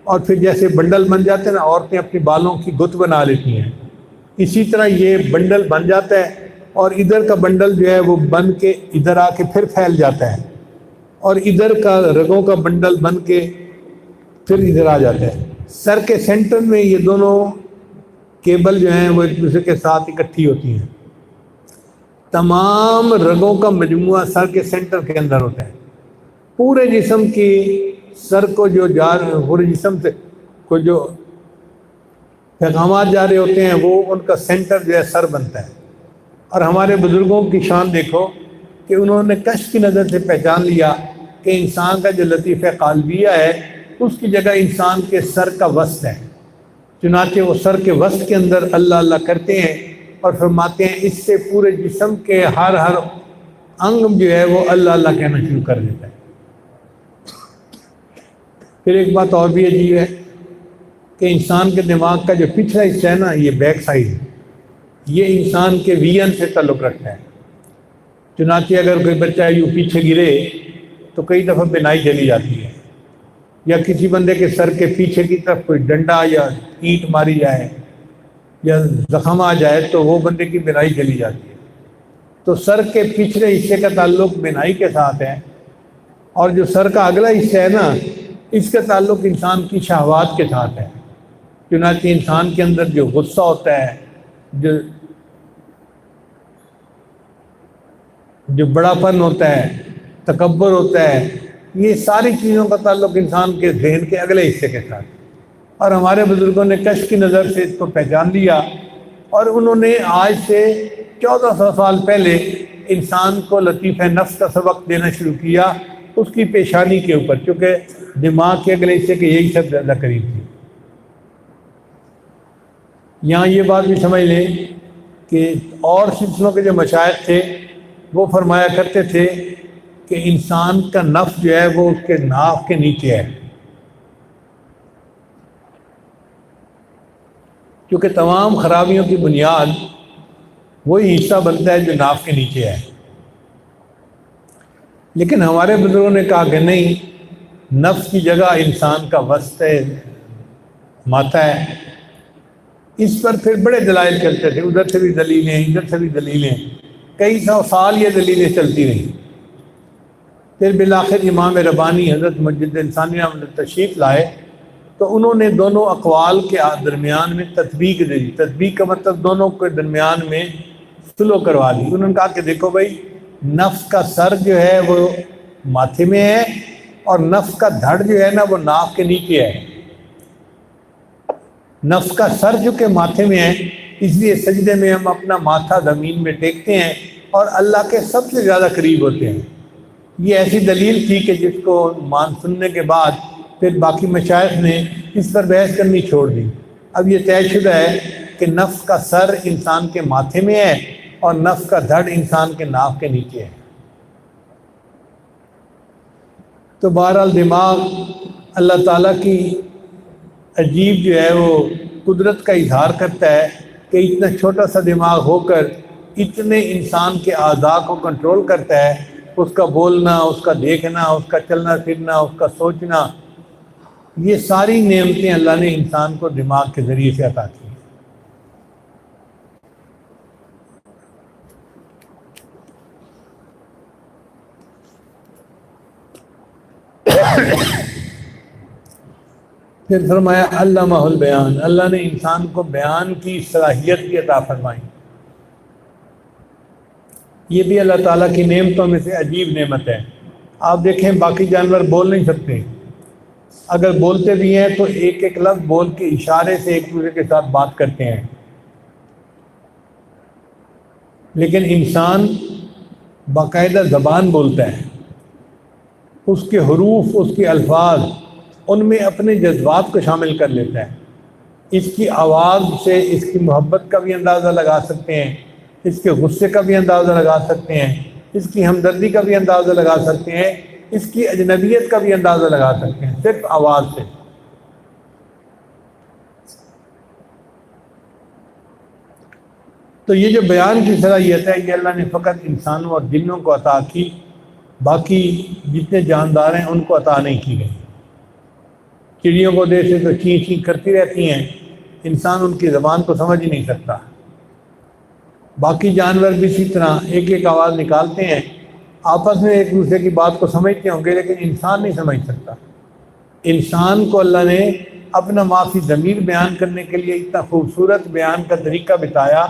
اور پھر جیسے بنڈل بن جاتے ہیں نا، عورتیں اپنی بالوں کی گت بنا لیتی ہیں، اسی طرح یہ بنڈل بن جاتا ہے اور ادھر کا بنڈل جو ہے وہ بن کے ادھر آ کے پھر پھیل جاتا ہے، اور ادھر کا رگوں کا بنڈل بن کے پھر ادھر آ جاتا ہے۔ سر کے سینٹر میں یہ دونوں کیبل جو ہیں وہ ایک دوسرے کے ساتھ اکٹھی ہوتی ہیں۔ تمام رگوں کا مجموعہ سر کے سینٹر کے اندر ہوتا ہے، پورے جسم کی سر کو پورے جسم سے کو جو پیغامات جا رہے ہوتے ہیں وہ ان کا سینٹر جو ہے سر بنتا ہے۔ اور ہمارے بزرگوں کی شان دیکھو کہ انہوں نے کشف کی نظر سے پہچان لیا کہ انسان کا جو لطیفہ قلبیہ ہے اس کی جگہ انسان کے سر کا وسط ہے، چنانچہ وہ سر کے وسط کے اندر اللہ اللہ کرتے ہیں اور فرماتے ہیں اس سے پورے جسم کے ہر انگ جو ہے وہ اللہ اللہ کہنا شروع کر دیتا ہے۔ پھر ایک بات اور بھی عجیب ہے کہ انسان کے دماغ کا جو پچھلا حصہ ہے نا، یہ بیک سائڈ، یہ انسان کے وین سے تعلق رکھتا ہے۔ چنانچہ اگر کوئی بچہ یوں پیچھے گرے تو کئی دفعہ بینائی چلی جاتی ہے، یا کسی بندے کے سر کے پیچھے کی طرف کوئی ڈنڈا یا اینٹ ماری جائے یا زخم آ جائے تو وہ بندے کی بینائی چلی جاتی ہے۔ تو سر کے پچھلے حصے کا تعلق بینائی کے ساتھ ہے، اور جو سر کا اگلا حصہ ہے نا، اس کا تعلق انسان کی شہوات کے ساتھ ہے۔ چنانچہ انسان کے اندر جو غصہ ہوتا ہے، جو بڑا پن ہوتا ہے، تکبر ہوتا ہے، یہ ساری چیزوں کا تعلق انسان کے ذہن کے اگلے حصے کے ساتھ۔ اور ہمارے بزرگوں نے کشف کی نظر سے اس کو پہچان لیا، اور انہوں نے آج سے 1400 سال پہلے انسان کو لطیفہ نفس کا سبق دینا شروع کیا اس کی پیشانی کے اوپر، چونکہ دماغ کے اگلے حصے کے یہی سب زیادہ قریب تھی۔ یہاں یہ بات بھی سمجھ لیں کہ اور سلسلوں کے جو مشائخ تھے وہ فرمایا کرتے تھے کہ انسان کا نفس جو ہے وہ اس کے ناف کے نیچے ہے، کیونکہ تمام خرابیوں کی بنیاد وہی حصہ بنتا ہے جو ناف کے نیچے ہے۔ لیکن ہمارے بزرگوں نے کہا کہ نہیں، نفس کی جگہ انسان کا وسط ہے، ماتھا ہے۔ اس پر پھر بڑے دلائل چلتے تھے، ادھر سے بھی دلیلیں، ادھر سے بھی دلیلیں، کئی سو سال یہ دلیلیں چلتی رہیں۔ پھر بالآخر امام ربانی حضرت مجد انسانیہ تشریف لائے تو انہوں نے دونوں اقوال کے درمیان میں تطبیق دے دی۔ تطبیق کا مطلب دونوں کے درمیان میں سلو کروا دی۔ انہوں نے کہا کہ دیکھو بھائی، نفس کا سر جو ہے وہ ماتھے میں ہے، اور نفس کا دھڑ جو ہے نا وہ ناف کے نیچے ہے۔ نفس کا سر جو کہ ماتھے میں ہے، اس لیے سجدے میں ہم اپنا ماتھا زمین میں ٹیکتے ہیں اور اللہ کے سب سے زیادہ قریب ہوتے ہیں۔ یہ ایسی دلیل تھی کہ جس کو سننے کے بعد پھر باقی مشائخ نے اس پر بحث کرنی چھوڑ دی۔ اب یہ طے شدہ ہے کہ نفس کا سر انسان کے ماتھے میں ہے اور نفس کا دھڑ انسان کے ناف کے نیچے ہے۔ تو بہرحال دماغ اللہ تعالیٰ کی عجیب جو ہے وہ قدرت کا اظہار کرتا ہے کہ اتنا چھوٹا سا دماغ ہو کر اتنے انسان کے اعضاء کو کنٹرول کرتا ہے، اس کا بولنا، اس کا دیکھنا، اس کا چلنا پھرنا، اس کا سوچنا، یہ ساری نعمتیں اللہ نے انسان کو دماغ کے ذریعے سے عطا کی۔ پھر فرمایا علمہ البیان، اللہ نے انسان کو بیان کی صلاحیت بھی عطا فرمائی۔ یہ بھی اللہ تعالیٰ کی نعمتوں میں سے عجیب نعمت ہے۔ آپ دیکھیں باقی جانور بول نہیں سکتے، اگر بولتے بھی ہیں تو ایک ایک لفظ بول کے اشارے سے ایک دوسرے کے ساتھ بات کرتے ہیں، لیکن انسان باقاعدہ زبان بولتا ہے، اس کے حروف، اس کے الفاظ، ان میں اپنے جذبات کو شامل کر لیتا ہے۔ اس کی آواز سے اس کی محبت کا بھی اندازہ لگا سکتے ہیں، اس کے غصے کا بھی اندازہ لگا سکتے ہیں، اس کی ہمدردی کا بھی اندازہ لگا سکتے ہیں، اس کی اجنبیت کا بھی اندازہ لگا سکتے ہیں صرف آواز سے۔ تو یہ جو بیان کی صلاحیت ہے یہ اللہ نے فقط انسانوں اور جنوں کو عطا کی، باقی جتنے جاندار ہیں ان کو عطا نہیں کی گئی۔ چڑیوں کو دیکھتے تو چیں چیں کرتی رہتی ہیں، انسان ان کی زبان کو سمجھ ہی نہیں سکتا۔ باقی جانور بھی اسی طرح ایک ایک آواز نکالتے ہیں، آپس میں ایک دوسرے کی بات کو سمجھتے ہوں گے، لیکن انسان نہیں سمجھ سکتا۔ انسان کو اللہ نے اپنا معافی ضمیر بیان کرنے کے لیے اتنا خوبصورت بیان کا طریقہ بتایا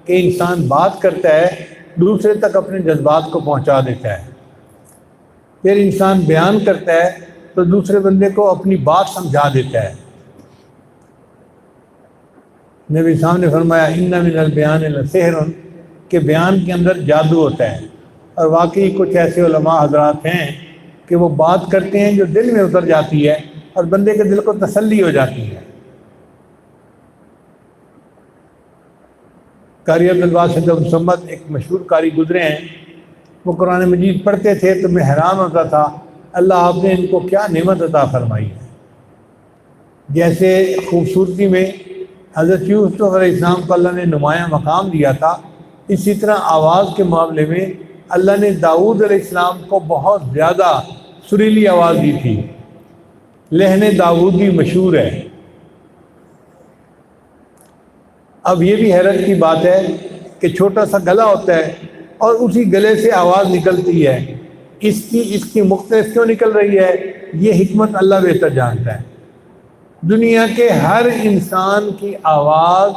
کہ انسان بات کرتا ہے، دوسرے تک اپنے جذبات کو پہنچا دیتا ہے۔ پھر انسان بیان کرتا ہے تو دوسرے بندے کو اپنی بات سمجھا دیتا ہے۔ نبی صاحب نے فرمایا ان من البیان لسحر، کہ بیان کے اندر جادو ہوتا ہے۔ اور واقعی کچھ ایسے علماء حضرات ہیں کہ وہ بات کرتے ہیں جو دل میں اتر جاتی ہے اور بندے کے دل کو تسلی ہو جاتی ہے۔ قاری عبدالباسط الصمد ایک مشہور قاری گزرے ہیں، وہ قرآن مجید پڑھتے تھے تو میں حیران ہوتا تھا اللہ آپ نے ان کو کیا نعمت عطا فرمائی ہے۔ جیسے خوبصورتی میں حضرت یوسف علیہ السلام کو اللہ نے نمایاں مقام دیا تھا، اسی طرح آواز کے معاملے میں اللہ نے داؤد علیہ السلام کو بہت زیادہ سریلی آواز دی تھی، لہن داؤدی مشہور ہے۔ اب یہ بھی حیرت کی بات ہے کہ چھوٹا سا گلا ہوتا ہے اور اسی گلے سے آواز نکلتی ہے، اس کی مختلف کیوں نکل رہی ہے، یہ حکمت اللہ بہتر جانتا ہے۔ دنیا کے ہر انسان کی آواز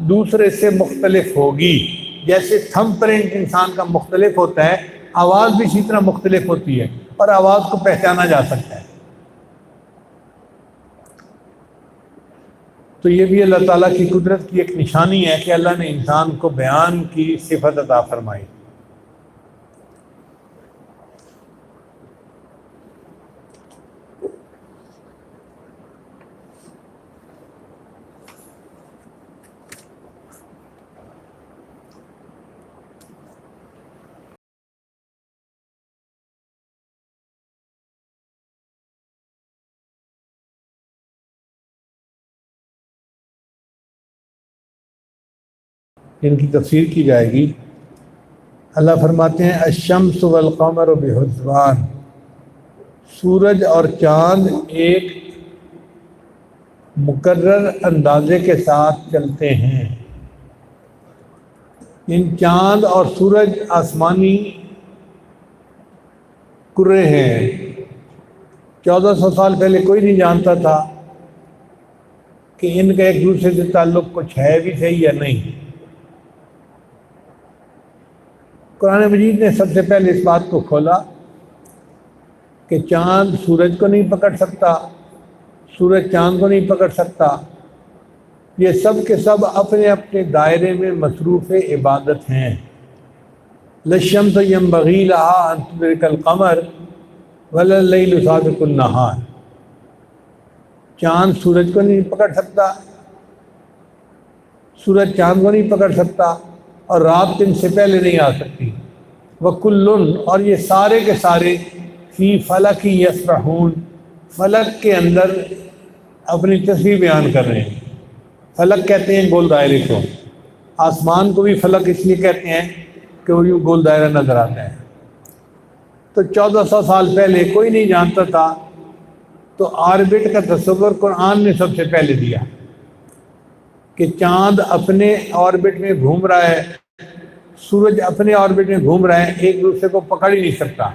دوسرے سے مختلف ہوگی، جیسے تھم پرنٹ انسان کا مختلف ہوتا ہے، آواز بھی اسی طرح مختلف ہوتی ہے اور آواز کو پہچانا جا سکتا ہے۔ تو یہ بھی اللہ تعالیٰ کی قدرت کی ایک نشانی ہے کہ اللہ نے انسان کو بیان کی صفت عطا فرمائی۔ ان کی تفسیر کی جائے گی۔ اللہ فرماتے ہیں الشمس والقمر بحسبان، سورج اور چاند ایک مقرر اندازے کے ساتھ چلتے ہیں۔ ان چاند اور سورج آسمانی کرے ہیں۔ 1400 سال پہلے کوئی نہیں جانتا تھا کہ ان کا ایک دوسرے سے تعلق کچھ ہے بھی صحیح یا نہیں۔ قرآن مجید نے سب سے پہلے اس بات کو کھولا کہ چاند سورج کو نہیں پکڑ سکتا، سورج چاند کو نہیں پکڑ سکتا، یہ سب کے سب اپنے اپنے دائرے میں مصروف عبادت ہیں۔ للشمس ينبغي لها ان تدرك القمر ولا الليل سابق النهار، چاند سورج کو نہیں پکڑ سکتا، سورج چاند کو نہیں پکڑ سکتا، اور رات دن سے پہلے نہیں آ سکتی۔ وَكُلٌّ، اور یہ سارے کے سارے فی فلک یسبحون، فلک کے اندر اپنی تسبیح بیان کر رہے ہیں۔ فلک کہتے ہیں گول دائرے کو، آسمان کو بھی فلک اس لیے کہتے ہیں کہ وہ یوں گول دائرہ نظر آتا ہے۔ تو 1400 سال پہلے کوئی نہیں جانتا تھا، تو آربٹ کا تصور قرآن نے سب سے پہلے دیا کہ چاند اپنے آربٹ میں گھوم رہا ہے، سورج اپنے آربٹ میں گھوم رہا ہے، ایک دوسرے کو پکڑ ہی نہیں سکتا۔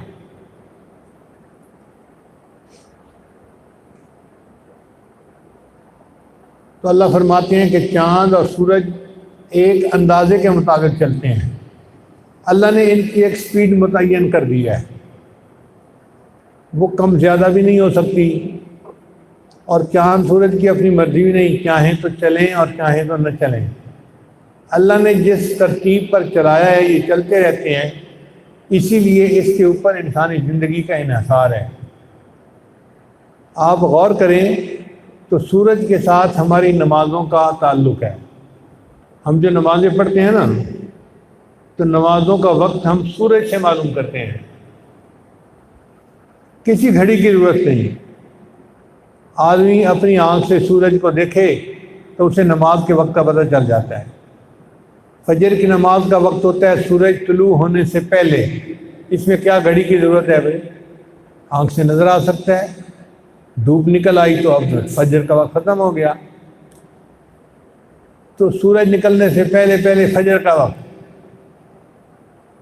تو اللہ فرماتے ہیں کہ چاند اور سورج ایک اندازے کے مطابق چلتے ہیں، اللہ نے ان کی ایک سپیڈ متعین کر دی ہے، وہ کم زیادہ بھی نہیں ہو سکتی، اور چاند سورج کی اپنی مرضی بھی نہیں، چاہیں تو چلیں اور چاہیں تو نہ چلیں۔ اللہ نے جس ترتیب پر چلایا ہے یہ چلتے رہتے ہیں، اسی لیے اس کے اوپر انسانی زندگی کا انحصار ہے۔ آپ غور کریں تو سورج کے ساتھ ہماری نمازوں کا تعلق ہے۔ ہم جو نمازیں پڑھتے ہیں نا، تو نمازوں کا وقت ہم سورج سے معلوم کرتے ہیں، کسی گھڑی کی ضرورت نہیں۔ آدمی اپنی آنکھ سے سورج کو دیکھے تو اسے نماز کے وقت کا پتہ چل جاتا ہے۔ فجر کی نماز کا وقت ہوتا ہے سورج طلوع ہونے سے پہلے، اس میں کیا گھڑی کی ضرورت ہے بھائی؟ آنکھ سے نظر آ سکتا ہے، دھوپ نکل آئی تو اب فجر کا وقت ختم ہو گیا۔ تو سورج نکلنے سے پہلے پہلے فجر کا وقت،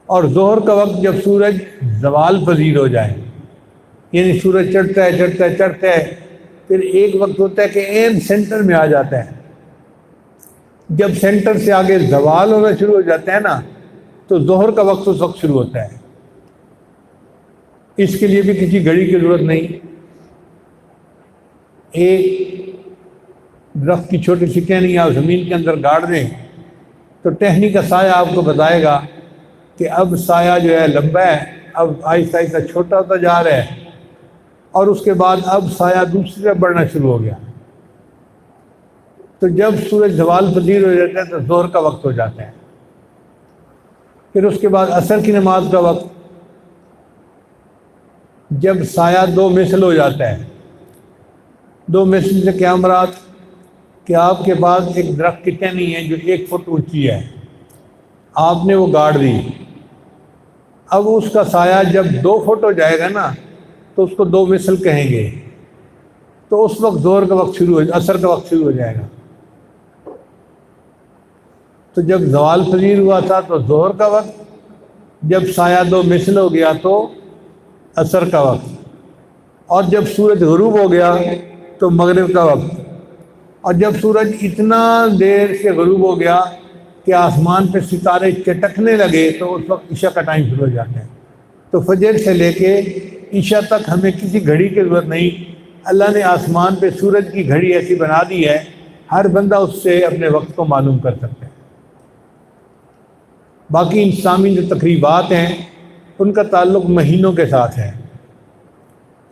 اور ظہر کا وقت جب سورج زوال پذیر ہو جائے، یعنی سورج چڑھتا ہے چڑھتا ہے چڑھتا ہے، پھر ایک وقت ہوتا ہے کہ عین سینٹر میں آ جاتا ہے۔ جب سینٹر سے آگے زوال ہونا شروع ہو جاتا ہے نا، تو ظہر کا وقت اس وقت شروع ہوتا ہے۔ اس کے لیے بھی کسی گھڑی کی ضرورت نہیں. ایک درخت کی چھوٹی سی ٹہنی آپ زمین کے اندر گاڑ دیں تو ٹہنی کا سایہ آپ کو بتائے گا کہ اب سایہ جو ہے لمبا ہے، اب آہستہ آہستہ چھوٹا ہوتا جا رہا ہے، اور اس کے بعد اب سایہ دوسری طرف بڑھنا شروع ہو گیا. تو جب سورج زوال پذیر ہو جاتا ہے تو ظہر کا وقت ہو جاتا ہے. پھر اس کے بعد عصر کی نماز کا وقت، جب سایہ 2 مثل ہو جاتا ہے. 2 مثل سے کیا مراد؟ کہ آپ کے پاس ایک درخت کی ٹہنی ہے جو 1 فٹ اونچی ہے، آپ نے وہ گاڑ دی. اب اس کا سایہ جب 2 فٹ ہو جائے گا نا تو اس کو 2 مثل کہیں گے. تو اس وقت ظہر کا وقت شروع ہو، عصر کا وقت شروع ہو جائے گا. تو جب زوال پذیر ہوا تھا تو ظہر کا وقت، جب سایہ 2 مثل ہو گیا تو عصر کا وقت، اور جب سورج غروب ہو گیا تو مغرب کا وقت. اور جب سورج اتنا دیر سے غروب ہو گیا کہ آسمان پہ ستارے چٹکنے لگے تو اس وقت عشاء کا ٹائم شروع ہو جاتا ہے. تو فجر سے لے کے عشاء تک ہمیں کسی گھڑی کی ضرورت نہیں. اللہ نے آسمان پہ سورج کی گھڑی ایسی بنا دی ہے، ہر بندہ اس سے اپنے وقت کو معلوم کر سکتا ہے. باقی اسلامی جو تقریبات ہیں ان کا تعلق مہینوں کے ساتھ ہے،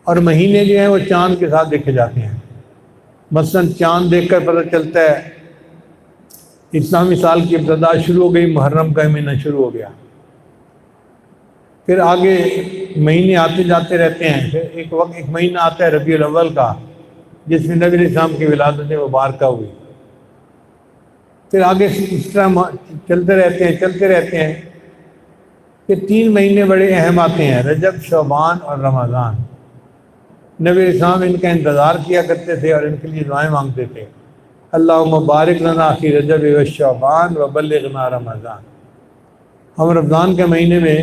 اور مہینے جو ہیں وہ چاند کے ساتھ دیکھے جاتے ہیں. مثلا چاند دیکھ کر پتہ چلتا ہے اسلامی سال کی ابتدا شروع ہو گئی، محرم کا مہینہ شروع ہو گیا. پھر آگے مہینے آتے جاتے رہتے ہیں. پھر ایک مہینہ آتا ہے ربیع الاول کا، جس میں نبی علیہ السلام کی ولادت مبارکہ ہوئی. پھر آگے اس طرح چلتے رہتے ہیں. پھر 3 مہینے بڑے اہم آتے ہیں، رجب، شعبان اور رمضان. نبی علیہ السلام ان کا انتظار کیا کرتے تھے اور ان کے لیے دعائیں مانگتے تھے. اللہم بارک لنا فی رجب و شعبان و بلغنا رمضان. ہم رمضان کے مہینے میں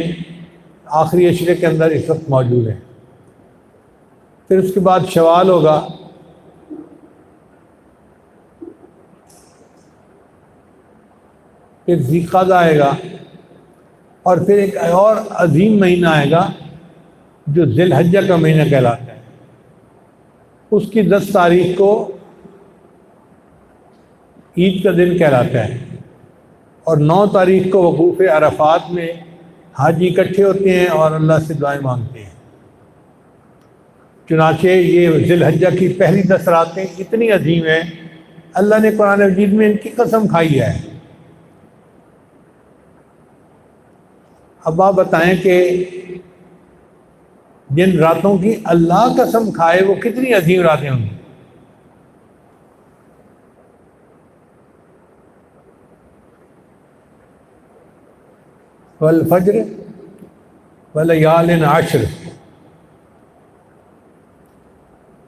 آخری عشرے کے اندر اس وقت موجود ہیں. پھر اس کے بعد شوال ہوگا، پھر ذی القعدہ آئے گا، اور پھر ایک اور عظیم مہینہ آئے گا جو ذی الحجہ کا مہینہ کہلاتا ہے. اس کی 10 تاریخ کو عید کا دن کہلاتا ہے، اور 9 تاریخ کو وقوف عرفات میں حاجی اکٹھے ہوتے ہیں اور اللہ سے دعائیں مانگتے ہیں. چنانچہ یہ ذی الحجہ کی پہلی 10 راتیں اتنی عظیم ہیں، اللہ نے قرآن مجید میں ان کی قسم کھائی ہے. اب آپ بتائیں کہ جن راتوں کی اللہ قسم کھائے وہ کتنی عظیم راتیں ہوں گی. والفجر ولیال عشر،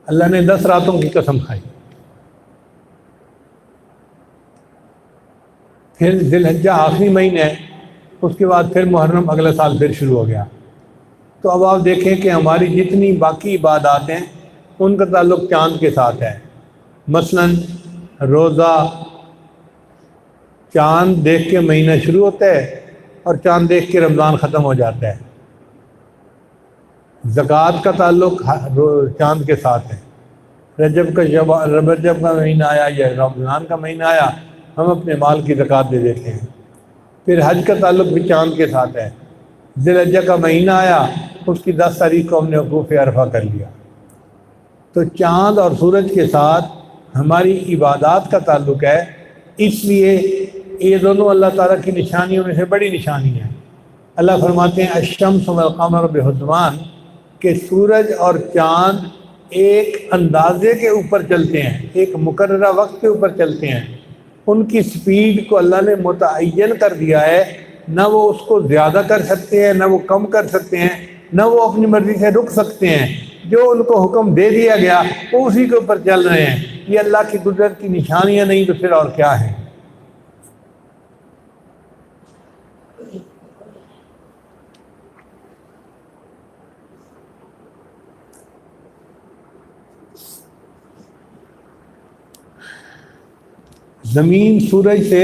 اللہ نے 10 راتوں کی قسم کھائی. پھر ذی الحجہ آخری مہینہ ہے، اس کے بعد پھر محرم اگلے سال پھر شروع ہو گیا. تو اب آپ دیکھیں کہ ہماری جتنی باقی عبادات ہیں ان کا تعلق چاند کے ساتھ ہے. مثلا روزہ، چاند دیکھ کے مہینہ شروع ہوتا ہے اور چاند دیکھ کے رمضان ختم ہو جاتا ہے. زکوٰۃ کا تعلق چاند کے ساتھ ہے. رجب کا مہینہ آیا یا رمضان کا مہینہ آیا، ہم اپنے مال کی زکوٰۃ دے دیتے ہیں. پھر حج کا تعلق بھی چاند کے ساتھ ہے. ذی الحجہ کا مہینہ آیا، اس کی 10 تاریخ کو ہم نے وقوف عرفہ کر لیا. تو چاند اور سورج کے ساتھ ہماری عبادات کا تعلق ہے، اس لیے یہ دونوں اللہ تعالیٰ کی نشانیوں میں سے بڑی نشانی ہیں. اللہ فرماتے ہیں الشمس والقمر بحسبان، کہ سورج اور چاند ایک اندازے کے اوپر چلتے ہیں، ایک مقررہ وقت کے اوپر چلتے ہیں. ان کی سپیڈ کو اللہ نے متعین کر دیا ہے، نہ وہ اس کو زیادہ کر سکتے ہیں، نہ وہ کم کر سکتے ہیں، نہ وہ اپنی مرضی سے رک سکتے ہیں. جو ان کو حکم دے دیا گیا وہ اسی کے اوپر چل رہے ہیں. یہ اللہ کی قدرت کی نشانیاں نہیں تو پھر اور کیا ہے. زمین سورج سے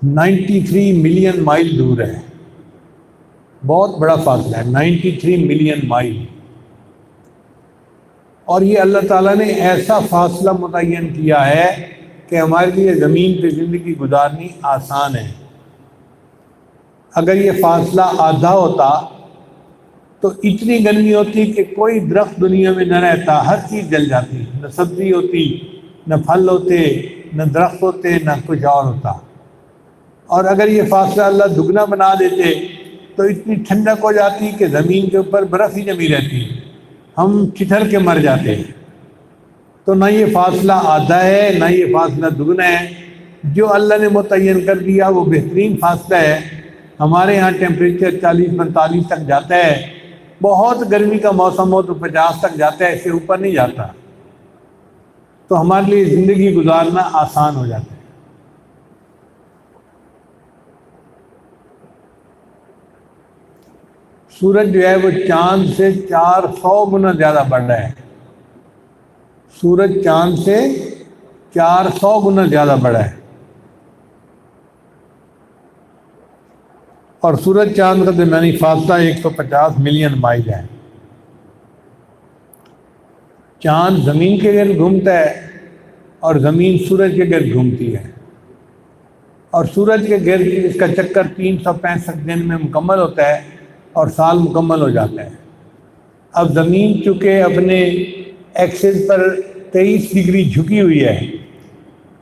93 ملین مائل دور ہے. بہت بڑا فاصلہ ہے، 93 ملین مائل۔ اور یہ اللہ تعالیٰ نے ایسا فاصلہ متعین کیا ہے کہ ہمارے لیے زمین پہ زندگی گزارنی آسان ہے۔ اگر یہ فاصلہ آدھا ہوتا تو اتنی گرمی ہوتی کہ کوئی درخت دنیا میں نہ رہتا، ہر چیز جل جاتی، نہ سبزی ہوتی، نہ پھل ہوتے، نہ درخت ہوتے، نہ کچھ اور ہوتا۔ اور اگر یہ فاصلہ اللہ دگنا بنا دیتے تو اتنی ٹھنڈک ہو جاتی کہ زمین کے اوپر برف ہی جمی رہتی، ہم ٹھٹر کے مر جاتے۔ تو نہ یہ فاصلہ آدھا ہے نہ یہ فاصلہ دگنا ہے، جو اللہ نے متعین کر دیا وہ بہترین فاصلہ ہے۔ ہمارے ہاں ٹیمپریچر 40-45 تک جاتا ہے، بہت گرمی کا موسم ہو تو 50 تک جاتا ہے، اس سے اوپر نہیں جاتا۔ تو ہمارے لیے زندگی گزارنا آسان ہو جاتا ہے۔ سورج جو ہے وہ چاند سے 400 گنا زیادہ بڑھ رہا ہے، سورج چاند سے 400 گنا زیادہ بڑا ہے، اور سورج چاند کا درمیانی فاصلہ 150 ملین مائل ہے۔ چاند زمین کے گرد گھومتا ہے اور زمین سورج کے گرد گھومتی ہے، اور سورج کے گرد اس کا چکر 365 دن میں مکمل ہوتا ہے اور سال مکمل ہو جاتا ہے۔ اب زمین چونکہ اپنے ایکسس پر 23 ڈگری جھکی ہوئی ہے،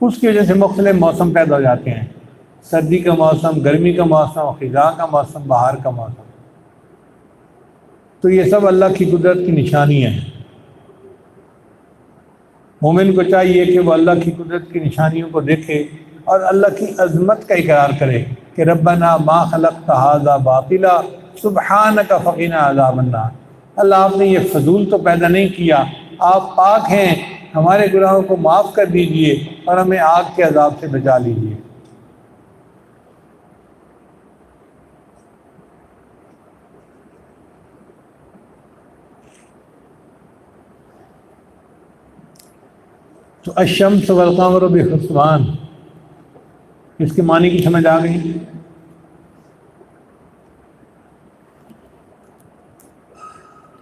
اس کی وجہ سے مختلف موسم پیدا ہو جاتے ہیں، سردی کا موسم، گرمی کا موسم، خزاں کا موسم، بہار کا موسم۔ تو یہ سب اللہ کی قدرت کی نشانی ہے۔ مومن کو چاہیے کہ وہ اللہ کی قدرت کی نشانیوں کو دیکھے اور اللہ کی عظمت کا اقرار کرے کہ ربنا ما خلقت ھذا باطلا سبحانک فقنا عذاب النار۔ اللہ آپ نے یہ فضول تو پیدا نہیں کیا، آپ پاک ہیں، ہمارے گناہوں کو معاف کر دیجئے اور ہمیں آگ کے عذاب سے بچا لیجئے۔ تو الشمس والقمر بحسبان، اس کے معنی کی سمجھ آ گئی؟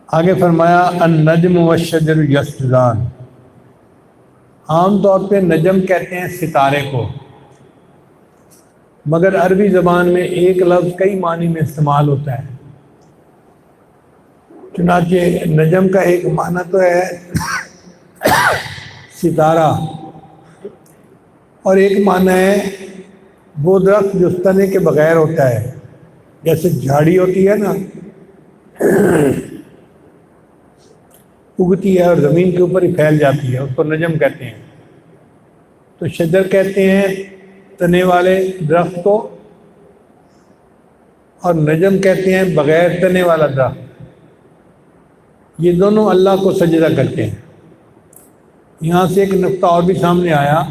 آگے فرمایا النجم والشجر یسجدان۔ عام طور پہ نجم کہتے ہیں ستارے کو، مگر عربی زبان میں ایک لفظ کئی معنی میں استعمال ہوتا ہے۔ چنانچہ نجم کا ایک معنی تو ہے ستارہ، اور ایک معنی ہے وہ درخت جو تنے کے بغیر ہوتا ہے، جیسے جھاڑی ہوتی ہے نا، اگتی ہے اور زمین کے اوپر ہی پھیل جاتی ہے، اس کو نجم کہتے ہیں۔ تو شجر کہتے ہیں تنے والے درخت کو، اور نجم کہتے ہیں بغیر تنے والا درخت۔ یہ دونوں اللہ کو سجدہ کرتے ہیں۔ یہاں سے ایک نقطہ اور بھی سامنے آیا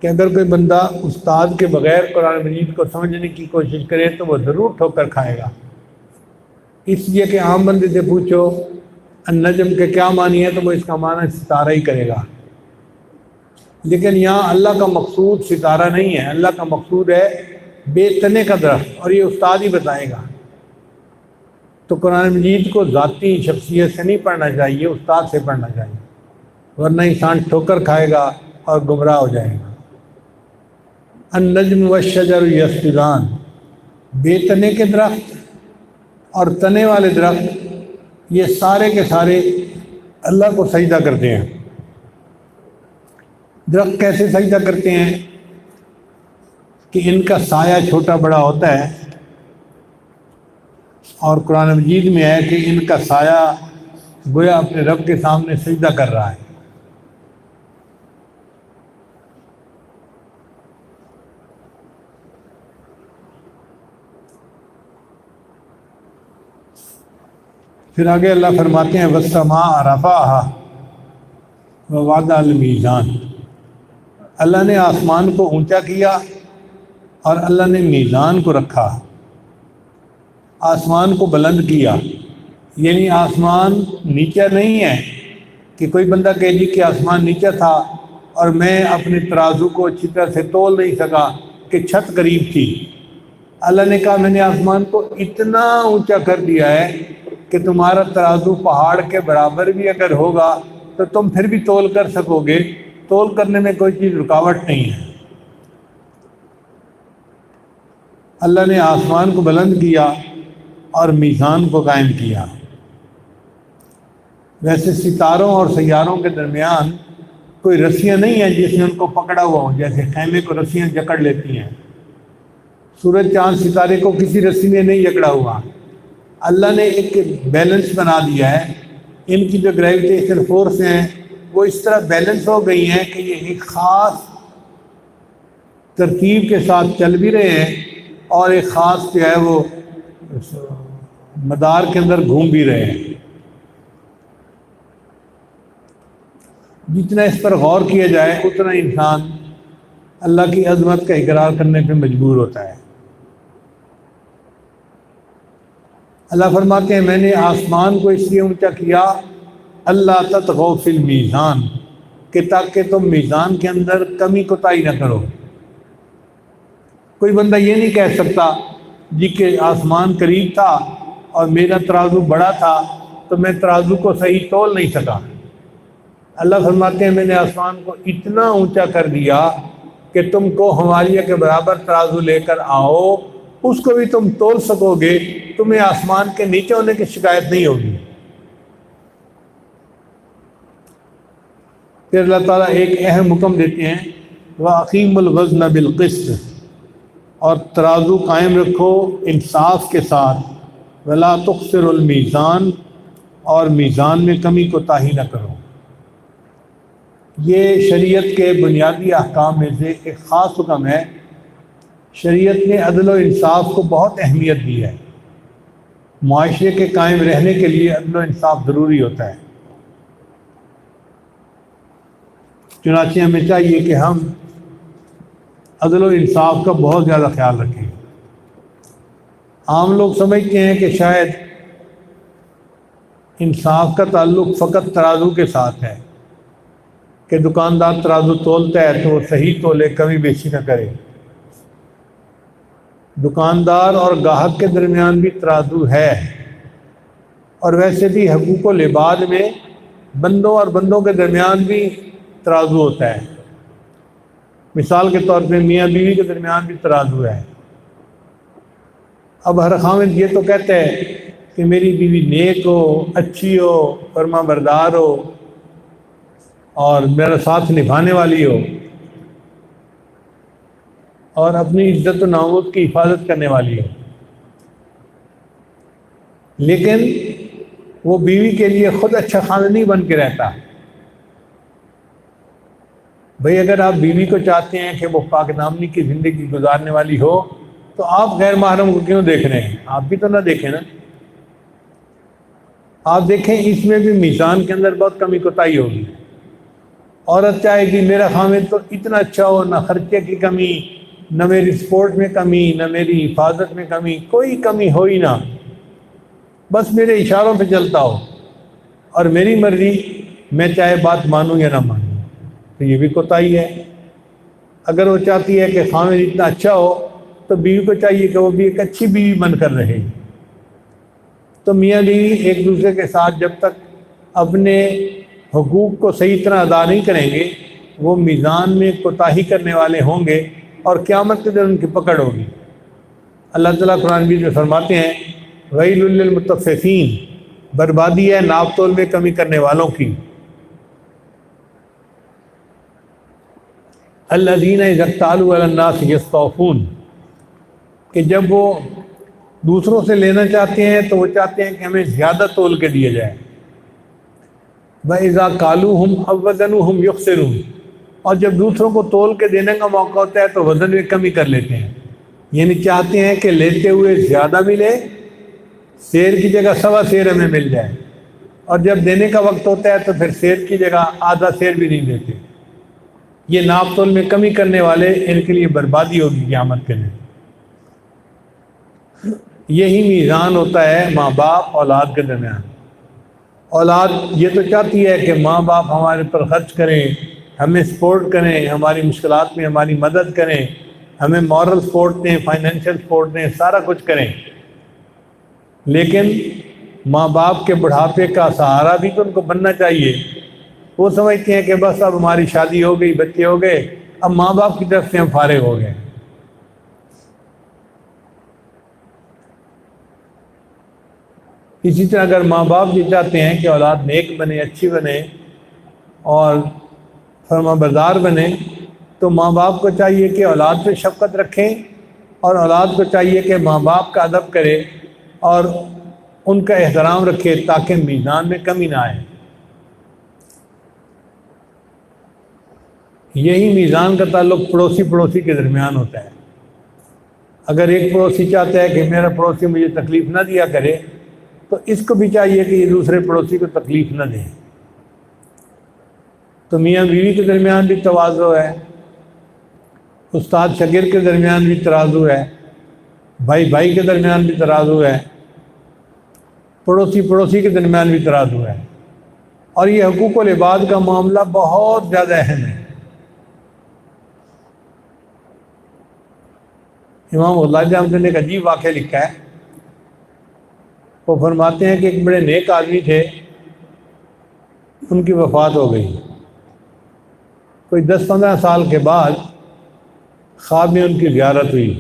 کہ اگر کوئی بندہ استاد کے بغیر قرآن مجید کو سمجھنے کی کوشش کرے تو وہ ضرور ٹھوکر کھائے گا۔ اس لیے کہ عام بندے سے پوچھو النجم کے کیا معنی ہے تو وہ اس کا معنی ستارہ ہی کرے گا، لیکن یہاں اللہ کا مقصود ستارہ نہیں ہے، اللہ کا مقصود ہے بے تنے کا درخت، اور یہ استاد ہی بتائے گا۔ تو قرآن مجید کو ذاتی شخصیت سے نہیں پڑھنا چاہیے، استاد سے پڑھنا چاہیے، ورنہ انسان ٹھوکر کھائے گا اور گمراہ ہو جائے گا۔ النجم والشجر یسجدان، بے تنے کے درخت اور تنے والے درخت یہ سارے کے سارے اللہ کو سجدہ کرتے ہیں۔ درخت کیسے سجدہ کرتے ہیں کہ ان کا سایہ چھوٹا بڑا ہوتا ہے، اور قرآن مجید میں ہے کہ ان کا سایہ گویا اپنے رب کے سامنے سجدہ کر رہا ہے۔ پھر آگے اللہ فرماتے ہیں والسماء رفعها ووضع المیزان، اللہ نے آسمان کو اونچا کیا اور اللہ نے میزان کو رکھا، آسمان کو بلند کیا۔ یعنی آسمان نیچا نہیں ہے کہ کوئی بندہ کہے جی کہ آسمان نیچا تھا اور میں اپنے ترازو کو اچھی طرح سے تول نہیں سکا کہ چھت قریب تھی۔ اللہ نے کہا میں نے آسمان کو اتنا اونچا کر دیا ہے کہ تمہارا ترازو پہاڑ کے برابر بھی اگر ہوگا تو تم پھر بھی تول کر سکو گے، تول کرنے میں کوئی چیز رکاوٹ نہیں ہے۔ اللہ نے آسمان کو بلند کیا اور میزان کو قائم کیا۔ ویسے ستاروں اور سیاروں کے درمیان کوئی رسیاں نہیں ہیں جس میں ان کو پکڑا ہوا ہو، جیسے خیمے کو رسیاں جکڑ لیتی ہیں۔ سورج چاند ستارے کو کسی رسی میں نہیں جکڑا ہوا، اللہ نے ایک بیلنس بنا دیا ہے۔ ان کی جو گریویٹیشن فورس ہیں وہ اس طرح بیلنس ہو گئی ہیں کہ یہ ایک خاص ترتیب کے ساتھ چل بھی رہے ہیں اور ایک خاص جو ہے وہ مدار کے اندر گھوم بھی رہے ہیں۔ جتنا اس پر غور کیا جائے اتنا انسان اللہ کی عظمت کا اقرار کرنے پہ مجبور ہوتا ہے۔ اللہ فرماتے ہیں میں نے آسمان کو اس لیے اونچا کیا اللہ تطغوا فی المیزان، کہ تاکہ تم میزان کے اندر کمی کوتاہی نہ کرو۔ کوئی بندہ یہ نہیں کہہ سکتا جی کہ آسمان قریب تھا اور میرا ترازو بڑا تھا تو میں ترازو کو صحیح تول نہیں سکا۔ اللہ فرماتے ہیں میں نے آسمان کو اتنا اونچا کر دیا کہ تم کو ہمالیہ کے برابر ترازو لے کر آؤ، اس کو بھی تم تول سکو گے، تمہیں آسمان کے نیچے ہونے کی شکایت نہیں ہوگی۔ پھر اللہ تعالیٰ ایک اہم حکم دیتے ہیں وَأَقِیمُوا الْوَزْنَ بِالْقِسْطِ، اور ترازو قائم رکھو انصاف کے ساتھ، وَلَا تُخْسِرُوا الْمِيزَانَ، اور میزان میں کمی کوتاہی نہ کرو۔ یہ شریعت کے بنیادی احکام میں سے ایک خاص حکم ہے۔ شریعت نے عدل و انصاف کو بہت اہمیت دی ہے۔ معاشرے کے قائم رہنے کے لیے عدل و انصاف ضروری ہوتا ہے، چنانچہ ہمیں چاہیے کہ ہم عدل و انصاف کا بہت زیادہ خیال رکھیں۔ عام لوگ سمجھتے ہیں کہ شاید انصاف کا تعلق فقط ترازو کے ساتھ ہے، کہ دکاندار ترازو تولتا ہے تو وہ صحیح تولے، کمی بیشی نہ کرے۔ دکاندار اور گاہک کے درمیان بھی ترازو ہے، اور ویسے بھی حقوق و لباد میں بندوں اور بندوں کے درمیان بھی ترازو ہوتا ہے۔ مثال کے طور پہ میاں بیوی کے درمیان بھی ترازو ہے۔ اب ہر خاوند یہ تو کہتا ہے کہ میری بیوی نیک ہو، اچھی ہو، فرما بردار ہو اور میرا ساتھ نبھانے والی ہو اور اپنی عزت و ناموس کی حفاظت کرنے والی ہو، لیکن وہ بیوی کے لیے خود اچھا خاوند نہیں بن کے رہتا۔ بھئی اگر آپ بیوی کو چاہتے ہیں کہ وہ پاک دامنی کی زندگی گزارنے والی ہو تو آپ غیر محرم کو کیوں دیکھ رہے ہیں؟ آپ بھی تو نہ دیکھیں نا۔ آپ دیکھیں اس میں بھی میزان کے اندر بہت کمی کوتاہی ہوگی۔ عورت چاہے گی میرا خاوند تو اتنا اچھا ہو، نہ خرچے کی کمی، نہ میری سپورٹ میں کمی، نہ میری حفاظت میں کمی، کوئی کمی ہو ہی نہ، بس میرے اشاروں پہ چلتا ہو اور میری مرضی، میں چاہے بات مانوں یا نہ مانوں۔ تو یہ بھی کوتاہی ہے۔ اگر وہ چاہتی ہے کہ خاوند اتنا اچھا ہو تو بیوی کو چاہیے کہ وہ بھی ایک اچھی بیوی بن کر رہے۔ تو میاں بیوی ایک دوسرے کے ساتھ جب تک اپنے حقوق کو صحیح طرح ادا نہیں کریں گے وہ میزان میں کوتاہی کرنے والے ہوں گے اور قیامت کے دن ان کی پکڑ ہوگی۔ اللہ تعالیٰ قرآن مجید میں فرماتے ہیں ویل للمطففین، بربادی ہے ناپ تول میں کمی کرنے والوں کی۔ الذین اذا اکتالوا علی الناس یستوفون، کہ جب وہ دوسروں سے لینا چاہتے ہیں تو وہ چاہتے ہیں کہ ہمیں زیادہ تول کے دیا جائے۔ وَإِذَا قَالُوهُمْ أَوْ وَزَنُوهُمْ يُخْسِرُونَ، اور جب دوسروں کو تول کے دینے کا موقع ہوتا ہے تو وزن میں کمی کر لیتے ہیں، یعنی چاہتے ہیں کہ لیتے ہوئے زیادہ ملے، سیر کی جگہ سوا سیر ہمیں مل جائے، اور جب دینے کا وقت ہوتا ہے تو پھر سیر کی جگہ آدھا سیر بھی نہیں دیتے۔ یہ ناپ تول میں کمی کرنے والے، ان کے لیے بربادی ہوگی قیامت کے دن۔ یہی میزان ہوتا ہے ماں باپ اولاد کے درمیان۔ اولاد یہ تو چاہتی ہے کہ ماں باپ ہمارے پر خرچ کریں، ہمیں سپورٹ کریں، ہماری مشکلات میں ہماری مدد کریں، ہمیں مورل سپورٹ دیں، فائنینشیل سپورٹ دیں، سارا کچھ کریں، لیکن ماں باپ کے بڑھاپے کا سہارا بھی تو ان کو بننا چاہیے۔ وہ سمجھتے ہیں کہ بس اب ہماری شادی ہو گئی، بچے ہو گئے، اب ماں باپ کی طرف سے ہم فارغ ہو گئے۔ اسی طرح اگر ماں باپ یہ چاہتے ہیں کہ اولاد نیک بنے، اچھی بنے اور فرما بردار بنے، تو ماں باپ کو چاہیے کہ اولاد پہ شفقت رکھیں، اور اولاد کو چاہیے کہ ماں باپ کا ادب کرے اور ان کا احترام رکھے، تاکہ میزان میں کمی نہ آئے۔ یہی میزان کا تعلق پڑوسی کے درمیان ہوتا ہے۔ اگر ایک پڑوسی چاہتا ہے کہ میرا پڑوسی مجھے تکلیف نہ دیا کرے، تو اس کو بھی چاہیے کہ یہ دوسرے پڑوسی کو تکلیف نہ دیں۔ تو میاں بیوی کے درمیان بھی تواضع ہے، استاد شاگرد کے درمیان بھی ترازو ہے، بھائی کے درمیان بھی ترازو ہے، پڑوسی کے درمیان بھی ترازو ہے، اور یہ حقوق العباد کا معاملہ بہت زیادہ اہم ہے۔ امام غزالی رحمۃ اللہ نے ایک عجیب واقعہ لکھا ہے۔ وہ فرماتے ہیں کہ ایک بڑے نیک آدمی تھے، ان کی وفات ہو گئی۔ کوئی 10-15 سال کے بعد خواب میں ان کی زیارت ہوئی۔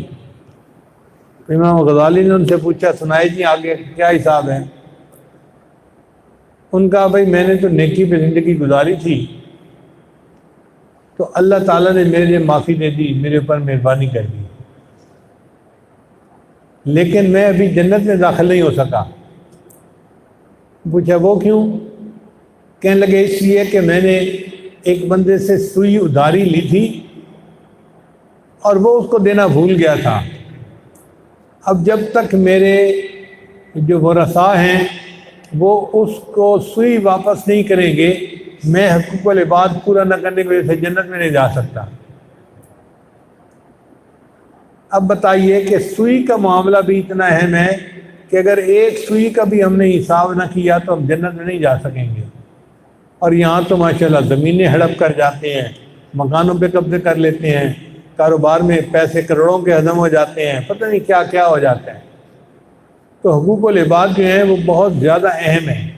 امام غزالی نے ان سے پوچھا، سنائے جی آگے کیا حساب ہے؟ ان کا بھائی میں نے تو نیکی پہ زندگی گزاری تھی، تو اللہ تعالیٰ نے میرے لیے معافی دے دی، میرے اوپر مہربانی کر دی، لیکن میں ابھی جنت میں داخل نہیں ہو سکا۔ پوچھا وہ کیوں؟ کہنے لگے اس لیے کہ میں نے ایک بندے سے سوئی ادھاری لی تھی اور وہ اس کو دینا بھول گیا تھا۔ اب جب تک میرے جو ورثاء ہیں وہ اس کو سوئی واپس نہیں کریں گے، میں حقوق العباد پورا نہ کرنے کی وجہ سے جنت میں نہیں جا سکتا۔ اب بتائیے کہ سوئی کا معاملہ بھی اتنا اہم ہے کہ اگر ایک سوئی کا بھی ہم نے حساب نہ کیا تو ہم جنت میں نہیں جا سکیں گے۔ اور یہاں تو ماشاءاللہ زمینیں ہڑپ کر جاتے ہیں، مکانوں پہ قبضے کر لیتے ہیں، کاروبار میں پیسے کروڑوں کے ہضم ہو جاتے ہیں، پتہ نہیں کیا کیا ہو جاتا ہے۔ تو حقوق العباد جو ہیں وہ بہت زیادہ اہم ہیں،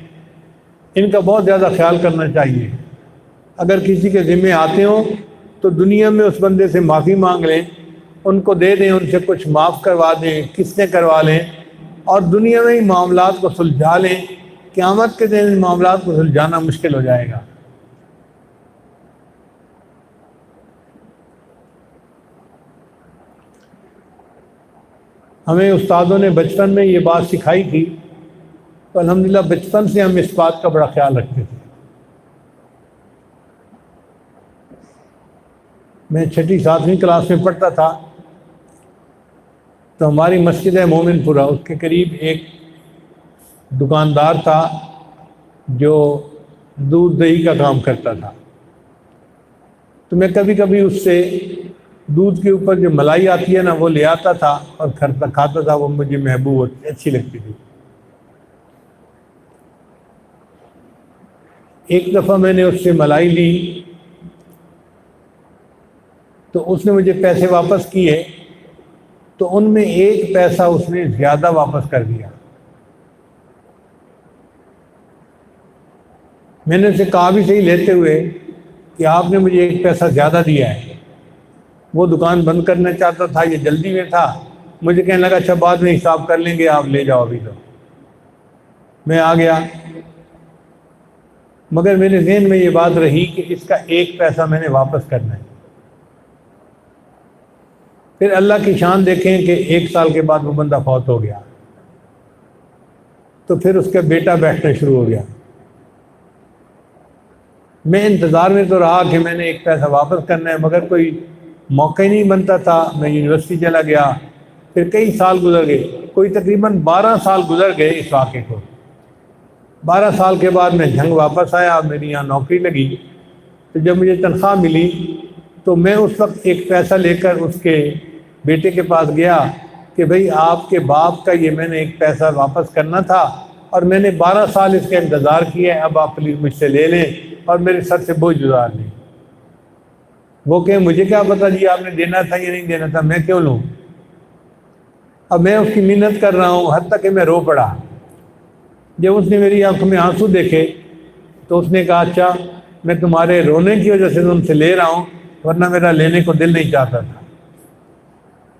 ان کا بہت زیادہ خیال کرنا چاہیے۔ اگر کسی کے ذمے آتے ہوں تو دنیا میں اس بندے سے معافی مانگ لیں، ان کو دے دیں، ان سے کچھ معاف کروا دیں، قسطیں کروا لیں، اور دنیا میں ہی معاملات کو سلجھا لیں۔ قیامت کے دن ان معاملات کو سلجھانا مشکل ہو جائے گا۔ ہمیں استادوں نے بچپن میں یہ بات سکھائی تھی، تو الحمدللہ بچپن سے ہم اس بات کا بڑا خیال رکھتے تھے۔ میں 6-7ویں کلاس میں پڑھتا تھا، تو ہماری مسجد ہے مومن پورہ، اس کے قریب ایک دکاندار تھا جو دودھ دہی کا کام کرتا تھا۔ تو میں کبھی کبھی اس سے دودھ کے اوپر جو ملائی آتی ہے نا وہ لے آتا تھا اور کھاتا تھا، وہ مجھے محبوب ہوتی، اچھی لگتی تھی۔ ایک دفعہ میں نے اس سے ملائی لی تو اس نے مجھے پیسے واپس کیے، تو ان میں 1 پیسہ اس نے زیادہ واپس کر دیا۔ میں نے اسے کہا بھی صحیح لیتے ہوئے کہ آپ نے مجھے 1 پیسہ زیادہ دیا ہے۔ وہ دکان بند کرنا چاہتا تھا، یہ جلدی میں تھا، مجھے کہنے لگا اچھا بعد میں حساب کر لیں گے، آپ لے جاؤ ابھی تو۔ میں آ گیا، مگر میرے ذہن میں یہ بات رہی کہ اس کا 1 پیسہ میں نے واپس کرنا ہے۔ پھر اللہ کی شان دیکھیں کہ 1 سال کے بعد وہ بندہ فوت ہو گیا، تو پھر اس کا بیٹا بیٹھنا شروع ہو گیا۔ میں انتظار میں تو رہا کہ میں نے 1 پیسہ واپس کرنا ہے، مگر کوئی موقع ہی نہیں بنتا تھا۔ میں یونیورسٹی چلا گیا، پھر کئی سال گزر گئے، کوئی تقریباً 12 سال گزر گئے اس واقعے کو۔ 12 سال کے بعد میں جھنگ واپس آیا، میری یہاں نوکری لگی، تو جب مجھے تنخواہ ملی تو میں اس وقت 1 پیسہ لے کر اس کے بیٹے کے پاس گیا کہ بھئی آپ کے باپ کا یہ میں نے 1 پیسہ واپس کرنا تھا، اور میں نے 12 سال اس کا انتظار کیا ہے، اب آپ پلیز مجھ سے لے لیں اور میرے سر سے بوجھ گزار لیں۔ وہ کہ مجھے کیا پتا جی آپ نے دینا تھا یا نہیں دینا تھا، میں کیوں لوں؟ اب میں اس کی منت کر رہا ہوں، حتیٰ کہ میں رو پڑا۔ جب اس نے میری آنکھوں میں آنسو دیکھے تو اس نے کہا اچھا میں تمہارے رونے کی وجہ سے تم سے لے رہا ہوں، ورنہ میرا لینے کو دل نہیں چاہتا تھا۔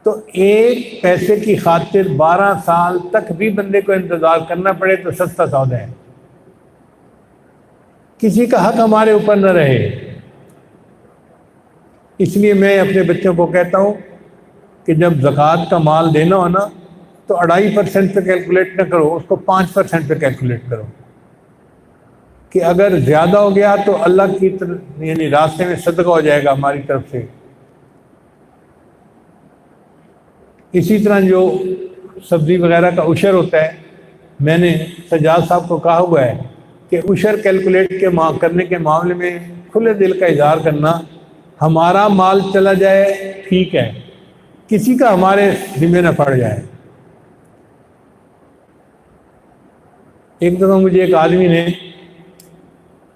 تو ایک پیسے کی خاطر 12 سال تک بھی بندے کو انتظار کرنا پڑے تو سستا سودا ہے۔ کسی کا حق ہمارے اوپر نہ رہے۔ اس لیے میں اپنے بچوں کو کہتا ہوں کہ جب زکوٰۃ کا مال دینا ہو نا تو 2.5% پہ کیلکولیٹ نہ کرو، اس کو 5% پہ کیلکولیٹ کرو کہ اگر زیادہ ہو گیا تو اللہ کی طرف یعنی راستے میں صدقہ ہو جائے گا ہماری طرف سے۔ اسی طرح جو سبزی وغیرہ کا عشر ہوتا ہے، میں نے سجاد صاحب کو کہا ہوا ہے کہ عشر کیلکولیٹ کرنے کے معاملے میں کھلے دل کا اظہار کرنا، ہمارا مال چلا جائے ٹھیک ہے، کسی کا ہمارے ذمہ نہ پڑ جائے۔ ایک دفعہ مجھے ایک آدمی نے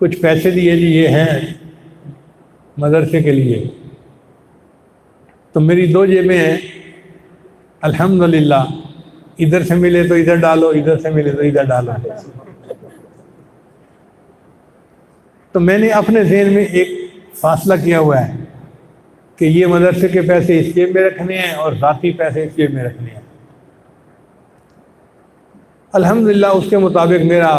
کچھ پیسے دیے جی یہ ہیں مدرسے کے لیے، تو میری 2 جیبیں ہیں الحمدللہ، ادھر سے ملے تو ادھر ڈالو، ادھر سے ملے تو ادھر ڈالو۔ تو میں نے اپنے ذہن میں ایک فاصلہ کیا ہوا ہے کہ یہ مدرسے کے پیسے اس جیب میں رکھنے ہیں اور ذاتی پیسے اس جیب میں رکھنے ہیں۔ الحمدللہ اس کے مطابق میرا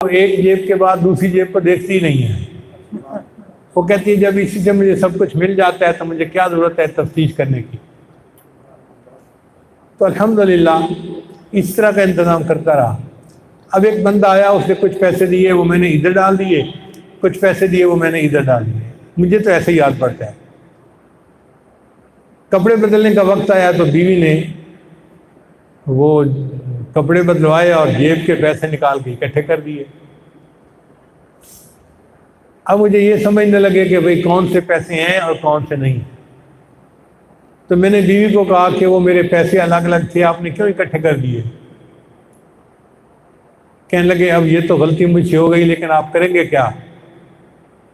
ایک جیب کے بعد دوسری جیب کو دیکھتی نہیں ہے، وہ کہتی ہے جب اسی سے مجھے سب کچھ مل جاتا ہے تو مجھے کیا ضرورت ہے تفتیش کرنے کی۔ تو الحمدللہ اس طرح کا انتظام کرتا رہا۔ اب ایک بندہ آیا، اس نے کچھ پیسے دیے وہ میں نے ادھر ڈال دیے، کچھ پیسے دیے وہ میں نے ادھر ڈال دیے۔ مجھے تو ایسے ہی یاد پڑتا ہے۔ کپڑے بدلنے کا وقت آیا تو بیوی نے وہ کپڑے بدلوائے اور جیب کے پیسے نکال کے اکٹھے کر دیے۔ اب مجھے یہ سمجھنے لگے کہ بھئی کون سے پیسے ہیں اور کون سے نہیں۔ تو میں نے بیوی کو کہا کہ وہ میرے پیسے الگ الگ تھے، آپ نے کیوں اکٹھے کر دیے؟ کہنے لگے اب یہ تو غلطی مجھ سے ہو گئی لیکن آپ کریں گے کیا؟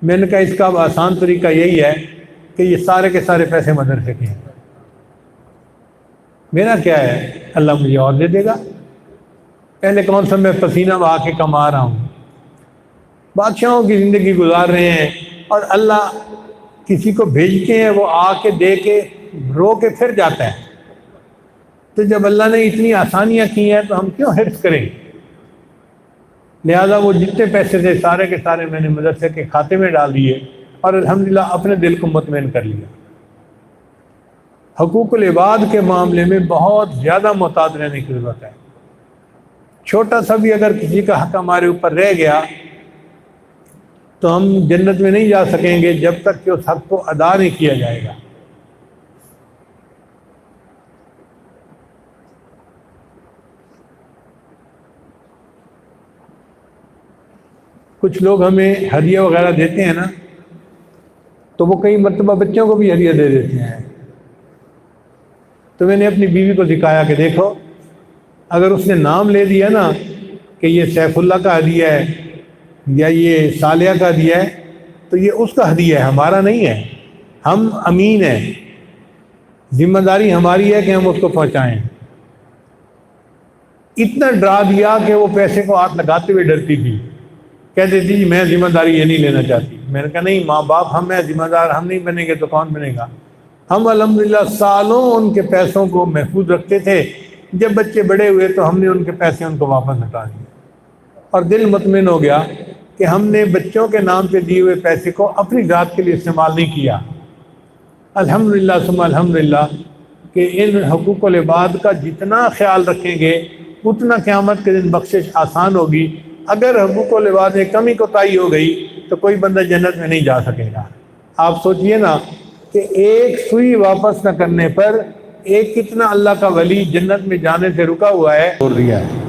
میں نے کہا اس کا آسان طریقہ یہی ہے کہ یہ سارے کے سارے پیسے مدرسے کے ہیں، میرا کیا ہے، اللہ مجھے اور دے دے گا۔ پہلے کون سا میں پسینہ بہا کے کما رہا ہوں، بادشاہوں کی زندگی گزار رہے ہیں، اور اللہ کسی کو بھیجتے ہیں وہ آ کے دے کے رو کے پھر جاتا ہے۔ تو جب اللہ نے اتنی آسانیاں کی ہیں تو ہم کیوں حرص کریں؟ لہذا وہ جتنے پیسے تھے سارے کے سارے میں نے مدرسے کے کھاتے میں ڈال دیے اور الحمدللہ اپنے دل کو مطمئن کر لیا۔ حقوق العباد کے معاملے میں بہت زیادہ محتاط رہنے کی ضرورت ہے۔ چھوٹا سا بھی اگر کسی کا حق ہمارے اوپر رہ گیا تو ہم جنت میں نہیں جا سکیں گے جب تک کہ اس حق کو ادا نہیں کیا جائے گا۔ کچھ لوگ ہمیں ہدیہ وغیرہ دیتے ہیں نا، تو وہ کئی مرتبہ بچوں کو بھی ہدیہ دے دیتے ہیں۔ تو میں نے اپنی بیوی کو دکھایا کہ دیکھو اگر اس نے نام لے دیا نا کہ یہ سیف اللہ کا ہدیہ ہے یا یہ صالحہ کا ہدیہ ہے تو یہ اس کا ہدیہ ہے، ہمارا نہیں ہے۔ ہم امین ہیں، ذمہ داری ہماری ہے کہ ہم اس کو پہنچائیں۔ اتنا ڈرا دیا کہ وہ پیسے کو ہاتھ لگاتے ہوئے ڈرتی تھی، کہتے تھی جی میں ذمہ داری یہ نہیں لینا چاہتی۔ میں نے کہا نہیں، ماں باپ ہم ہیں ذمہ دار، ہم نہیں بنیں گے تو کون بنے گا؟ ہم الحمدللہ سالوں ان کے پیسوں کو محفوظ رکھتے تھے، جب بچے بڑے ہوئے تو ہم نے ان کے پیسے ان کو واپس ہٹا دیے اور دل مطمئن ہو گیا کہ ہم نے بچوں کے نام پہ دیے ہوئے پیسے کو اپنی ذات کے لیے استعمال نہیں کیا۔ الحمدللہ ثم الحمدللہ کہ ان حقوق العباد کا جتنا خیال رکھیں گے اتنا قیامت کے دن بخشش آسان ہوگی۔ اگر حقوق العباد میں کمی کوتاہی ہو گئی تو کوئی بندہ جنت میں نہیں جا سکے گا۔ آپ سوچئے نا کہ ایک سوئی واپس نہ کرنے پر ایک کتنا اللہ کا ولی جنت میں جانے سے رکا ہوا ہے، چھوڑ دیا ہے۔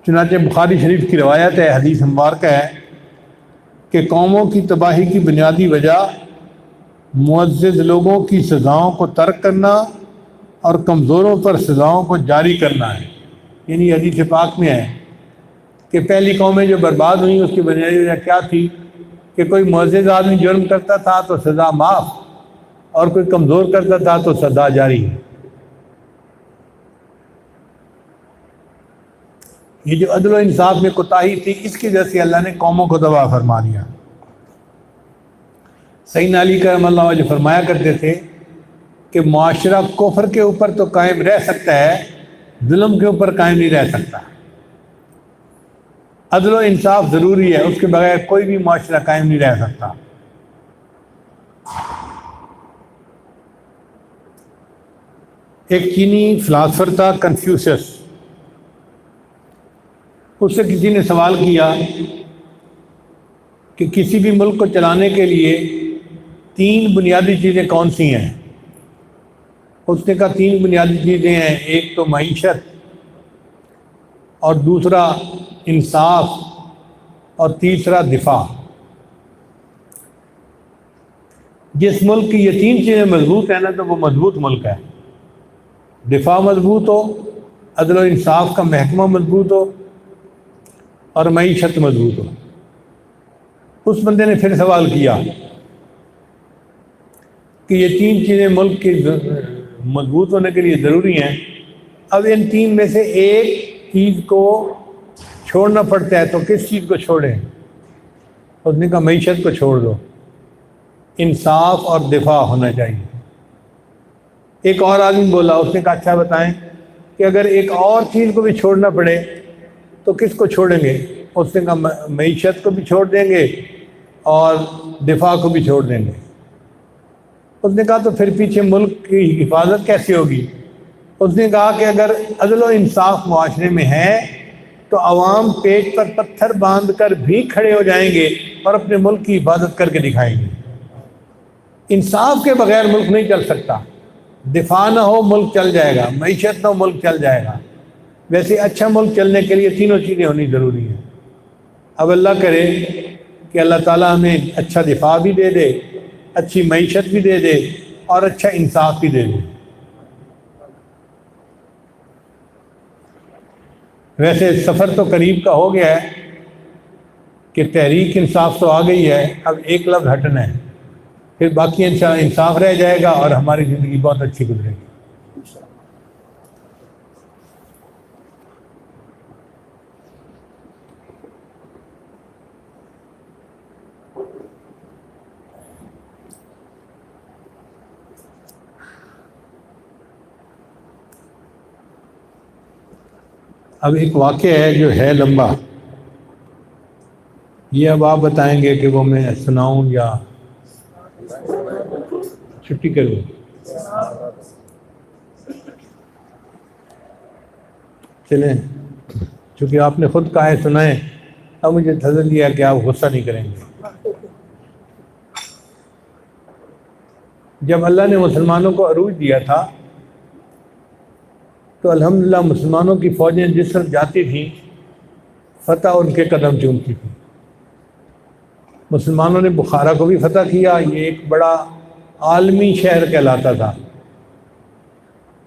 چنانچہ بخاری شریف کی روایت ہے، حدیث مبارکہ ہے کہ قوموں کی تباہی کی بنیادی وجہ معزز لوگوں کی سزاؤں کو ترک کرنا اور کمزوروں پر سزاؤں کو جاری کرنا ہے۔ یعنی حدیث پاک میں ہے کہ پہلی قومیں جو برباد ہوئیں اس کی بنیادی وجہ کیا تھی کہ کوئی معزز آدمی جرم کرتا تھا تو سزا معاف، اور کوئی کمزور کرتا تھا تو سزا جاری۔ یہ جو عدل و انصاف میں کوتاہی تھی، اس کی وجہ سے اللہ نے قوموں کو تباہ فرما دیا۔ سیدنا علی کرم اللہ وجہ فرمایا کرتے تھے کہ معاشرہ کفر کے اوپر تو قائم رہ سکتا ہے، ظلم کے اوپر قائم نہیں رہ سکتا۔ عدل و انصاف ضروری ہے، اس کے بغیر کوئی بھی معاشرہ قائم نہیں رہ سکتا۔ ایک چینی فلاسفر تھا کنفیوشس، اس سے کسی نے سوال کیا کہ کسی بھی ملک کو چلانے کے لیے 3 بنیادی چیزیں کون سی ہیں؟ اس نے کہا 3 بنیادی چیزیں ہیں، ایک تو معیشت، اور دوسرا انصاف، اور تیسرا دفاع۔ جس ملک کی یہ 3 چیزیں مضبوط ہیں نا تو وہ مضبوط ملک ہے۔ دفاع مضبوط ہو، عدل و انصاف کا محکمہ مضبوط ہو، اور معیشت مضبوط ہو۔ اس بندے نے پھر سوال کیا کہ یہ 3 چیزیں ملک کے مضبوط ہونے کے لیے ضروری ہیں، اب ان 3 میں سے ایک چیز کو چھوڑنا پڑتا ہے تو کس چیز کو چھوڑیں؟ اس نے کہا معیشت کو چھوڑ دو، انصاف اور دفاع ہونا چاہیے۔ ایک اور آدمی بولا، اس نے کہا اچھا بتائیں کہ اگر ایک اور چیز کو بھی چھوڑنا پڑے تو کس کو چھوڑیں گے؟ اس نے کہا معیشت کو بھی چھوڑ دیں گے اور دفاع کو بھی چھوڑ دیں گے۔ اس نے کہا تو پھر پیچھے ملک کی حفاظت کیسے ہوگی؟ اس نے کہا کہ اگر عدل و انصاف معاشرے میں ہے تو عوام پیٹ پر پتھر باندھ کر بھی کھڑے ہو جائیں گے اور اپنے ملک کی حفاظت کر کے دکھائیں گے۔ انصاف کے بغیر ملک نہیں چل سکتا، دفاع نہ ہو ملک چل جائے گا، معیشت نہ ہو ملک چل جائے گا۔ ویسے اچھا ملک چلنے کے لیے 3 چیزیں ہونی ضروری ہیں۔ اب اللہ کرے کہ اللہ تعالیٰ ہمیں اچھا دفاع بھی دے دے، اچھی معیشت بھی دے دے، اور اچھا انصاف بھی دے دے۔ ویسے سفر تو قریب کا ہو گیا ہے کہ تحریک انصاف تو آ گئی ہے، اب ایک لفظ ہٹنا ہے، پھر باقی انشاءاللہ انصاف رہ جائے گا اور ہماری زندگی بہت اچھی گزرے گی۔ اب ایک واقعہ ہے جو ہے لمبا، یہ اب آپ بتائیں گے کہ وہ میں سناؤں یا چھٹی کروں؟ چلیں، چونکہ آپ نے خود کہا ہے سنائیں، اب مجھے تسلی دیا کہ آپ غصہ نہیں کریں گے۔ جب اللہ نے مسلمانوں کو عروج دیا تھا تو الحمدللہ مسلمانوں کی فوجیں جس طرف جاتی تھیں فتح ان کے قدم چومتی تھیں۔ مسلمانوں نے بخارا کو بھی فتح کیا، یہ ایک بڑا عالمی شہر کہلاتا تھا،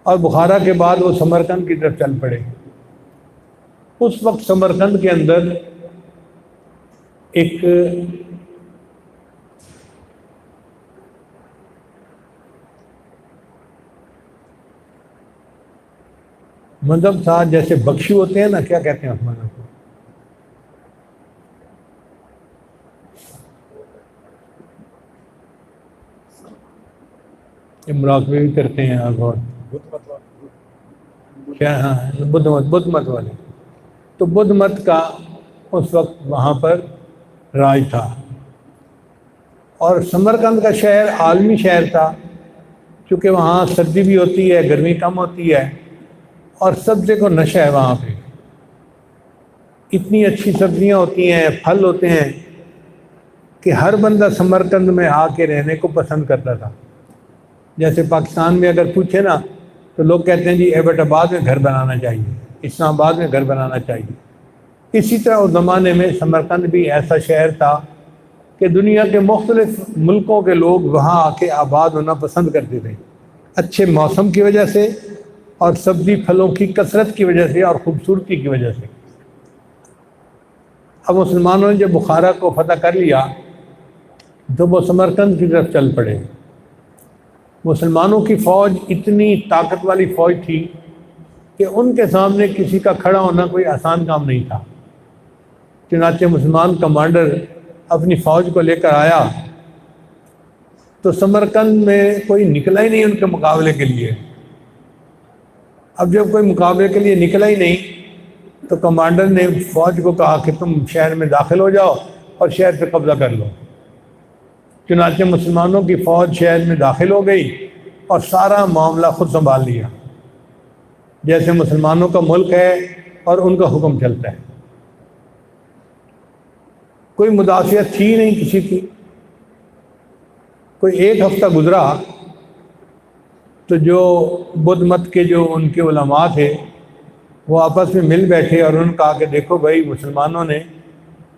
اور بخارا کے بعد وہ سمرقند کی طرف چل پڑے۔ اس وقت سمرقند کے اندر ایک مذہب تھا، جیسے بخشو ہوتے ہیں نا، کیا کہتے ہیں اس مذہب کو؟ یہ مراقبے بھی کرتے ہیں آپ، اور کیا؟ ہاں، بدھ مت والے۔ تو بدھ مت کا اس وقت وہاں پر راج تھا، اور سمرقند کا شہر عالمی شہر تھا، چونکہ وہاں سردی بھی ہوتی ہے، گرمی کم ہوتی ہے، اور سبزے کو نشہ ہے وہاں پہ۔ اتنی اچھی سبزیاں ہوتی ہیں، پھل ہوتے ہیں کہ ہر بندہ سمرقند میں آ کے رہنے کو پسند کرتا تھا۔ جیسے پاکستان میں اگر پوچھے نا تو لوگ کہتے ہیں جی ایبٹ آباد میں گھر بنانا چاہیے، اسلام آباد میں گھر بنانا چاہیے۔ اسی طرح اس زمانے میں سمرقند بھی ایسا شہر تھا کہ دنیا کے مختلف ملکوں کے لوگ وہاں آ کے آباد ہونا پسند کرتے تھے، اچھے موسم کی وجہ سے اور سبزی پھلوں کی کثرت کی وجہ سے اور خوبصورتی کی وجہ سے۔ اب مسلمانوں نے جب بخارا کو فتح کر لیا تو وہ سمرقند کی طرف چل پڑے۔ مسلمانوں کی فوج اتنی طاقت والی فوج تھی کہ ان کے سامنے کسی کا کھڑا ہونا کوئی آسان کام نہیں تھا۔ چنانچہ مسلمان کمانڈر اپنی فوج کو لے کر آیا تو سمرقند میں کوئی نکلا ہی نہیں ان کے مقابلے کے لیے۔ اب جب کوئی مقابلے کے لیے نکلا ہی نہیں تو کمانڈر نے فوج کو کہا کہ تم شہر میں داخل ہو جاؤ اور شہر پہ قبضہ کر لو۔ چنانچہ مسلمانوں کی فوج شہر میں داخل ہو گئی اور سارا معاملہ خود سنبھال لیا، جیسے مسلمانوں کا ملک ہے اور ان کا حکم چلتا ہے۔ کوئی مدافعت تھی نہیں کسی کی۔ کوئی ایک ہفتہ گزرا تو جو بدھ مت کے جو ان کے علماء تھے وہ آپس میں مل بیٹھے اور انہوں نے کہا کہ دیکھو بھائی، مسلمانوں نے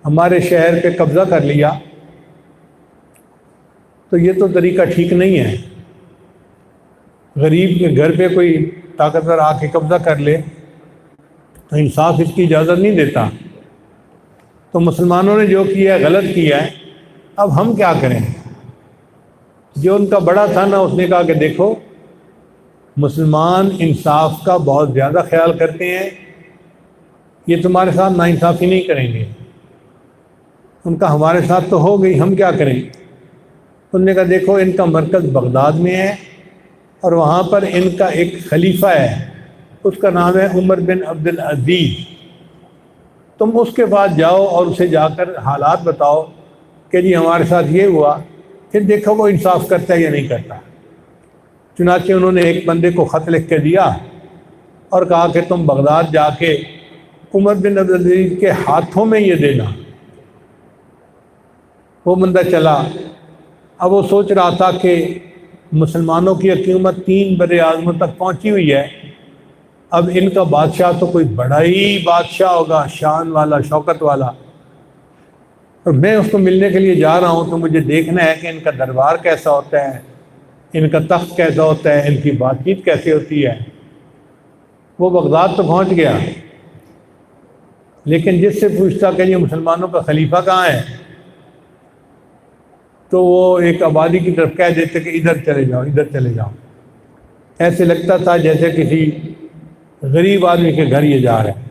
ہمارے شہر پہ قبضہ کر لیا تو یہ تو طریقہ ٹھیک نہیں ہے۔ غریب کے گھر پہ کوئی طاقتور آ کے قبضہ کر لے تو انصاف اس کی اجازت نہیں دیتا۔ تو مسلمانوں نے جو کیا ہے غلط کیا ہے، اب ہم کیا کریں؟ جو ان کا بڑا تھا نا، اس نے کہا کہ دیکھو، مسلمان انصاف کا بہت زیادہ خیال کرتے ہیں، یہ تمہارے ساتھ ناانصافی نہیں کریں گے۔ ان کا ہمارے ساتھ تو ہو گئی، ہم کیا کریں؟ انہوں نے کہا دیکھو، ان کا مرکز بغداد میں ہے اور وہاں پر ان کا ایک خلیفہ ہے، اس کا نام ہے عمر بن عبد العزیز۔ تم اس کے پاس جاؤ اور اسے جا کر حالات بتاؤ کہ جی ہمارے ساتھ یہ ہوا، پھر دیکھو وہ انصاف کرتا ہے یا نہیں کرتا۔ چنانچہ انہوں نے ایک بندے کو خط لکھ کے دیا اور کہا کہ تم بغداد جا کے عمر بن عبد العزیز کے ہاتھوں میں یہ دینا۔ وہ بندہ چلا۔ اب وہ سوچ رہا تھا کہ مسلمانوں کی حکومت 3 بر اعظموں تک پہنچی ہوئی ہے، اب ان کا بادشاہ تو کوئی بڑا ہی بادشاہ ہوگا، شان والا، شوکت والا، اور میں اس کو ملنے کے لیے جا رہا ہوں تو مجھے دیکھنا ہے کہ ان کا دربار کیسا ہوتا ہے، ان کا تخت کیسا ہوتا ہے، ان کی بات چیت کیسی ہوتی ہے۔ وہ بغداد تو پہنچ گیا، لیکن جس سے پوچھتا کہ یہ مسلمانوں کا خلیفہ کہاں ہے تو وہ ایک آبادی کی طرف کہہ دیتے کہ ادھر چلے جاؤ، ادھر چلے جاؤ۔ ایسے لگتا تھا جیسے کسی غریب آدمی کے گھر یہ جا رہا ہے۔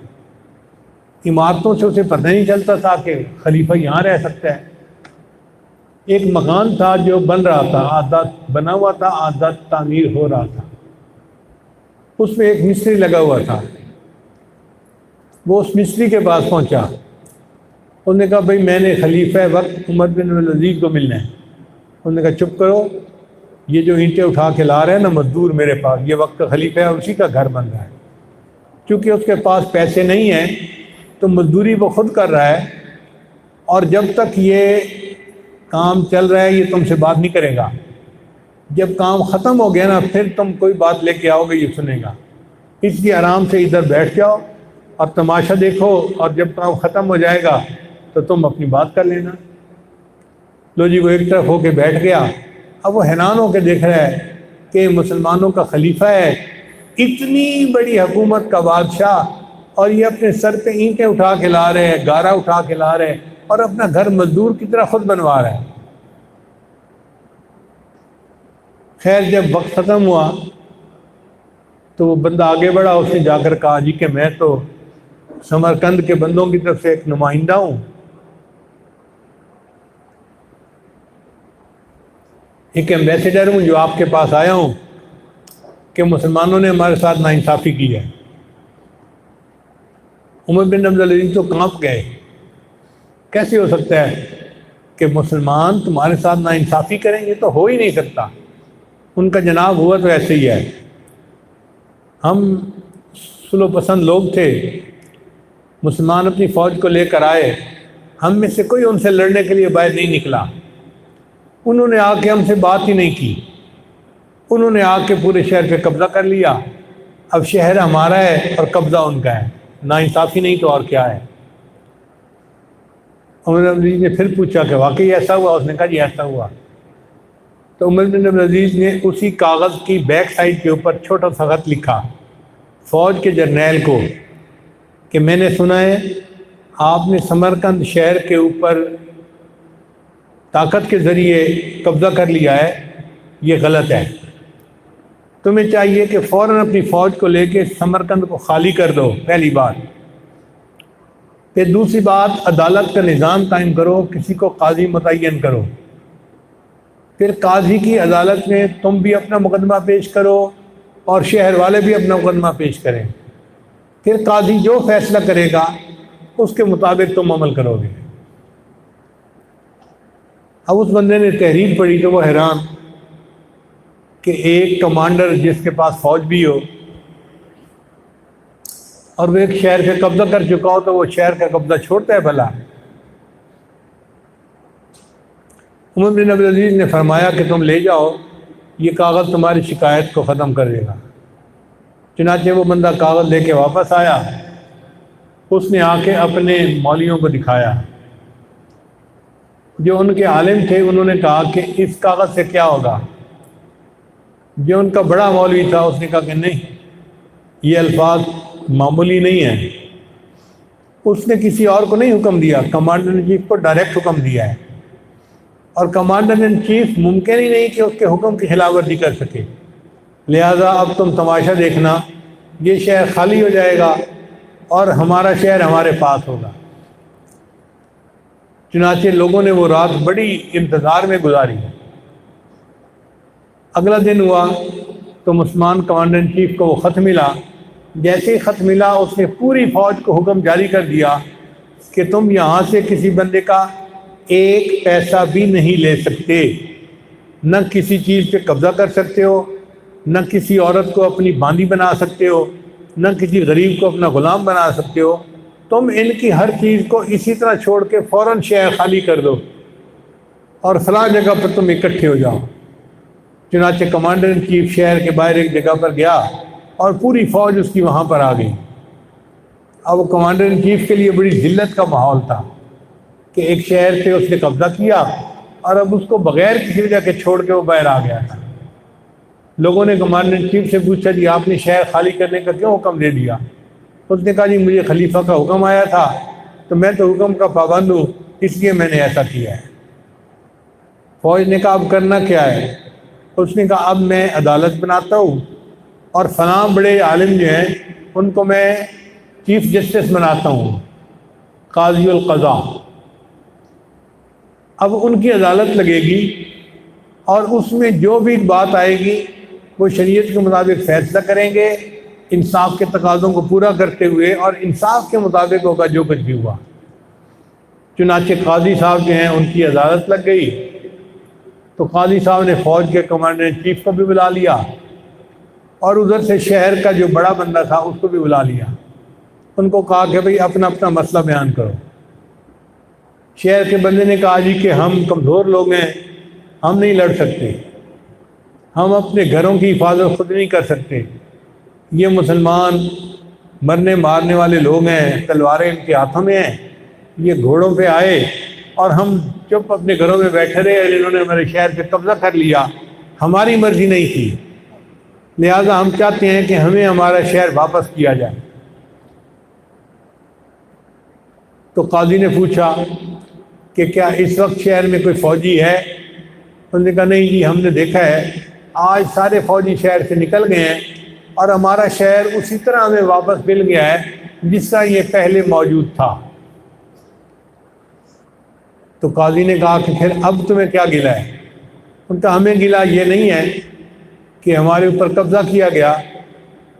عمارتوں سے اسے پتہ نہیں چلتا تھا کہ خلیفہ یہاں رہ سکتا ہے۔ ایک مکان تھا جو بن رہا تھا، آدھا بنا ہوا تھا، آدھا تعمیر ہو رہا تھا۔ اس میں ایک مستری لگا ہوا تھا۔ وہ اس مستری کے پاس پہنچا، انہوں نے کہا بھائی میں نے خلیفہ وقت عمر بن عبدالعزیز کو ملنا ہے۔ انہوں نے کہا چپ کرو، یہ جو اینٹیں اٹھا کے لا رہے ہیں نا مزدور میرے پاس، یہ وقت کا خلیفہ ہے، اسی کا گھر بن رہا ہے۔ چونکہ اس کے پاس پیسے نہیں ہیں تو مزدوری وہ خود کر رہا ہے، اور جب تک یہ کام چل رہا ہے یہ تم سے بات نہیں کرے گا۔ جب کام ختم ہو گیا نا پھر تم کوئی بات لے کے آؤ گے، یہ سنے گا۔ اس لیے آرام سے ادھر بیٹھ جاؤ اور تماشا دیکھو، اور جب کام ختم ہو جائے گا تو تم اپنی بات کر لینا۔ لو جی، وہ ایک طرف ہو کے بیٹھ گیا۔ اب وہ حیران ہو کے دیکھ رہا ہے کہ مسلمانوں کا خلیفہ ہے، اتنی بڑی حکومت کا بادشاہ، اور یہ اپنے سر پہ اینٹیں اٹھا کے لا رہے ہیں، گارا اٹھا کے لا رہے ہیں، اور اپنا گھر مزدور کی طرح خود بنوا رہا ہے۔ خیر جب وقت ختم ہوا تو وہ بندہ آگے بڑھا، اس نے جا کر کہا جی کہ میں تو سمرقند کے بندوں کی طرف سے ایک نمائندہ ہوں، ایک ایمبیسیڈر ہوں جو آپ کے پاس آیا ہوں کہ مسلمانوں نے ہمارے ساتھ ناانصافی کی ہے۔ عمر بن عبدالعزیز تو کانپ گئے، کیسے ہو سکتا ہے کہ مسلمان تمہارے ساتھ ناانصافی کریں؟ یہ تو ہو ہی نہیں سکتا۔ ان کا جناب ہوا تو ایسے ہی ہے، ہم سلو پسند لوگ تھے، مسلمان اپنی فوج کو لے کر آئے، ہم میں سے کوئی ان سے لڑنے کے لیے باہر نہیں نکلا۔ انہوں نے آ کے ہم سے بات ہی نہیں کی، انہوں نے آ کے پورے شہر پہ قبضہ کر لیا۔ اب شہر ہمارا ہے اور قبضہ ان کا ہے، ناانصافی نہیں تو اور کیا ہے۔ عمر بن عبدالعزیز نے پھر پوچھا کہ واقعی ایسا ہوا؟ اس نے کہا جی ایسا ہوا۔ تو عمر بن عبدالعزیز نے اسی کاغذ کی بیک سائڈ کے اوپر چھوٹا سا خط لکھا فوج کے جرنیل کو کہ میں نے سنا ہے آپ نے سمرقند شہر کے اوپر طاقت کے ذریعے قبضہ کر لیا ہے، یہ غلط ہے، تمہیں چاہیے کہ فوراً اپنی فوج کو لے کے سمرقند کو خالی کر دو، پہلی بات۔ پھر دوسری بات، عدالت کا نظام قائم کرو، کسی کو قاضی متعین کرو، پھر قاضی کی عدالت میں تم بھی اپنا مقدمہ پیش کرو اور شہر والے بھی اپنا مقدمہ پیش کریں، پھر قاضی جو فیصلہ کرے گا اس کے مطابق تم عمل کرو گے۔ اب اس بندے نے تحریر پڑھی تو وہ حیران کہ ایک کمانڈر جس کے پاس فوج بھی ہو اور وہ ایک شہر پہ قبضہ کر چکا ہو تو وہ شہر کا قبضہ چھوڑتا ہے بھلا؟ عمر بن عبدالعزیز نے فرمایا کہ تم لے جاؤ، یہ کاغذ تمہاری شکایت کو ختم کر دے گا۔ چنانچہ وہ بندہ کاغذ لے کے واپس آیا، اس نے آ کے اپنے مولویوں کو دکھایا، جو ان کے عالم تھے انہوں نے کہا کہ اس کاغذ سے کیا ہوگا؟ جو ان کا بڑا مولوی تھا اس نے کہا کہ نہیں، یہ الفاظ معمولی نہیں ہیں، اس نے کسی اور کو نہیں حکم دیا، کمانڈر ان چیف کو ڈائریکٹ حکم دیا ہے، اور کمانڈر ان چیف ممکن ہی نہیں کہ اس کے حکم کی خلاف ورزی کر سکے، لہذا اب تم تماشا دیکھنا، یہ شہر خالی ہو جائے گا اور ہمارا شہر ہمارے پاس ہوگا۔ چنانچہ لوگوں نے وہ رات بڑی انتظار میں گزاری۔ اگلا دن ہوا تو مسلمان کمانڈر ان چیف کو وہ خط ملا، جیسے ہی خط ملا اس نے پوری فوج کو حکم جاری کر دیا کہ تم یہاں سے کسی بندے کا ایک پیسہ بھی نہیں لے سکتے، نہ کسی چیز پہ قبضہ کر سکتے ہو، نہ کسی عورت کو اپنی باندی بنا سکتے ہو، نہ کسی غریب کو اپنا غلام بنا سکتے ہو، تم ان کی ہر چیز کو اسی طرح چھوڑ کے فوراً شہر خالی کر دو اور فلاں جگہ پر تم اکٹھے ہو جاؤ۔ چنانچہ کمانڈر ان چیف شہر کے باہر ایک جگہ پر گیا اور پوری فوج اس کی وہاں پر آ گئی۔ اب وہ کمانڈر ان چیف کے لیے بڑی ذلت کا ماحول تھا کہ ایک شہر سے اس نے قبضہ کیا اور اب اس کو بغیر کسی وجہ کے چھوڑ کے وہ باہر آ گیا تھا۔ لوگوں نے کمانڈر ان چیف سے پوچھا جی آپ نے شہر خالی کرنے کا کیوں حکم دے دیا؟ اس نے کہا جی مجھے خلیفہ کا حکم آیا تھا تو میں تو حکم کا پابند ہوں، اس لیے میں نے ایسا کیا ہے۔ فوج نے کہا اب کرنا کیا ہے؟ اس نے کہا اب میں عدالت بناتا ہوں اور فلاں بڑے عالم جو ہیں ان کو میں چیف جسٹس بناتا ہوں، قاضی القضاء۔ اب ان کی عدالت لگے گی اور اس میں جو بھی بات آئے گی وہ شریعت کے مطابق فیصلہ کریں گے، انصاف کے تقاضوں کو پورا کرتے ہوئے، اور انصاف کے مطابق ہوگا جو کچھ بھی ہوا۔ چنانچہ قاضی صاحب جو ہیں ان کی عدالت لگ گئی تو قاضی صاحب نے فوج کے کمانڈر ان چیف کو بھی بلا لیا اور ادھر سے شہر کا جو بڑا بندہ تھا اس کو بھی بلا لیا۔ ان کو کہا کہ بھئی اپنا اپنا مسئلہ بیان کرو۔ شہر کے بندے نے کہا جی کہ ہم کمزور لوگ ہیں، ہم نہیں لڑ سکتے، ہم اپنے گھروں کی حفاظت خود نہیں کر سکتے، یہ مسلمان مرنے مارنے والے لوگ ہیں، تلواریں ان کے ہاتھوں میں ہیں، یہ گھوڑوں پہ آئے اور ہم چپ اپنے گھروں میں بیٹھے رہے، انہوں نے ہمارے شہر پہ قبضہ کر لیا، ہماری مرضی نہیں تھی، لہٰذا ہم چاہتے ہیں کہ ہمیں ہمارا شہر واپس کیا جائے۔ تو قاضی نے پوچھا کہ کیا اس وقت شہر میں کوئی فوجی ہے؟ انہوں نے کہا نہیں جی ہم نے دیکھا ہے آج سارے فوجی شہر سے نکل گئے ہیں اور ہمارا شہر اسی طرح ہمیں واپس مل گیا ہے جس طرح یہ پہلے موجود تھا۔ تو قاضی نے کہا کہ پھر اب تمہیں کیا گلہ ہے؟ ان کا ہمیں گلہ یہ نہیں ہے کہ ہمارے اوپر قبضہ کیا گیا،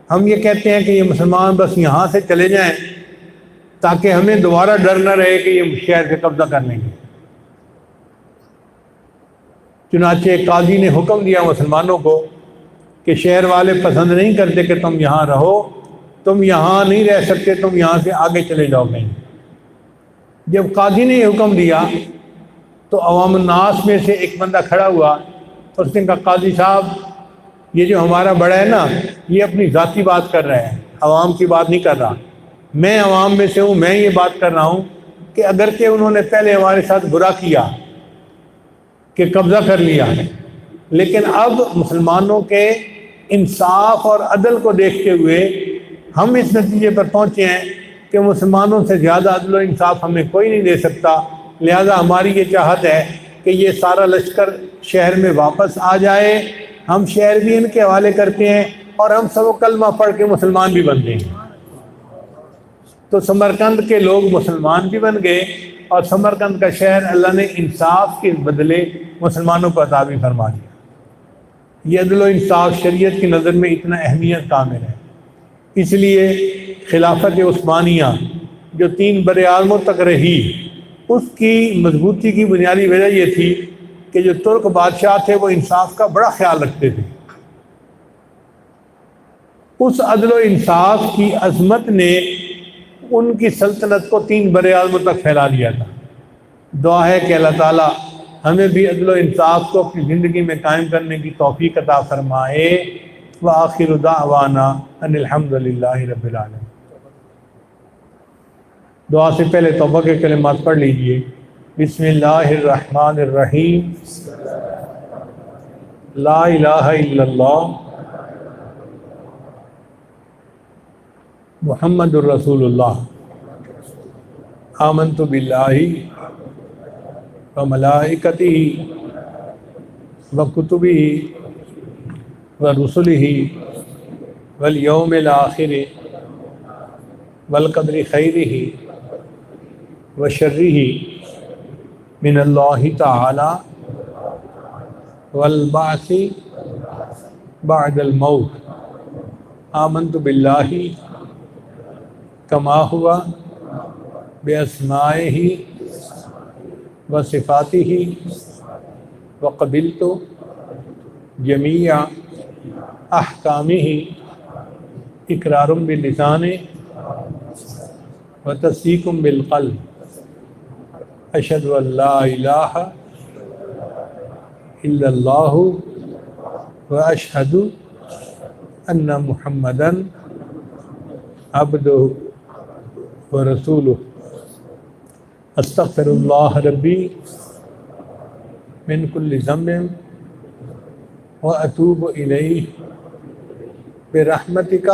ہم یہ کہتے ہیں کہ یہ مسلمان بس یہاں سے چلے جائیں تاکہ ہمیں دوبارہ ڈر نہ رہے کہ یہ شہر سے قبضہ کر لیں گے۔ چنانچہ قاضی نے حکم دیا مسلمانوں کو کہ شہر والے پسند نہیں کرتے کہ تم یہاں رہو، تم یہاں نہیں رہ سکتے، تم یہاں سے آگے چلے جاؤ کہیں۔ جب قاضی نے یہ حکم دیا تو عوام الناس میں سے ایک بندہ کھڑا ہوا، اس نے کہا قاضی صاحب یہ جو ہمارا بڑا ہے نا یہ اپنی ذاتی بات کر رہا ہے، عوام کی بات نہیں کر رہا، میں عوام میں سے ہوں، میں یہ بات کر رہا ہوں کہ اگرچہ انہوں نے پہلے ہمارے ساتھ برا کیا کہ قبضہ کر لیا، لیکن اب مسلمانوں کے انصاف اور عدل کو دیکھتے ہوئے ہم اس نتیجے پر پہنچے ہیں کہ مسلمانوں سے زیادہ عدل و انصاف ہمیں کوئی نہیں دے سکتا، لہذا ہماری یہ چاہت ہے کہ یہ سارا لشکر شہر میں واپس آ جائے، ہم شہر بھی ان کے حوالے کرتے ہیں اور ہم سب کلمہ پڑھ کے مسلمان بھی بن گئے ہیں۔ تو سمرقند کے لوگ مسلمان بھی بن گئے اور سمرقند کا شہر اللہ نے انصاف کے بدلے مسلمانوں کو عطا بھی فرما دیا۔ یہ عدل و انصاف شریعت کی نظر میں اتنا اہمیت کامل ہے، اس لیے خلافت عثمانیہ جو 3 برعالموں تک رہی، اس کی مضبوطی کی بنیادی وجہ یہ تھی کہ جو ترک بادشاہ تھے وہ انصاف کا بڑا خیال رکھتے تھے۔ اس عدل و انصاف کی عظمت نے ان کی سلطنت کو 3 برعالموں تک پھیلا دیا تھا۔ دعا ہے کہ اللہ تعالیٰ ہمیں بھی عدل و انصاف کو اپنی زندگی میں قائم کرنے کی توفیق عطا فرمائے۔ وآخر دعوانا ان الحمد للہ رب العالمین۔ دعا سے پہلے توبہ کے کلمات پڑھ لیجئے۔ بسم اللہ الرحمن الرحیم، لا الہ الا اللہ محمد الرسول اللہ، آمنت باللہ وملائکتہ وکتبہ ورسلہ والیوم الآخر والقدر خیرہ وشرہ من اللہ تعالی والبعث بعد الموت، آمنت باللہ کما ہوا باسمائہ وصفاتہ وقبلت جمیع احکامہ اقرار باللسان وتصدیق بالقلب، اشہد ان لا الہ الا اللہ واشہد ان محمدا عبدہ ورسولہ، استغفر اللہ ربی من کل ذنب واتوب الیہ برحمتک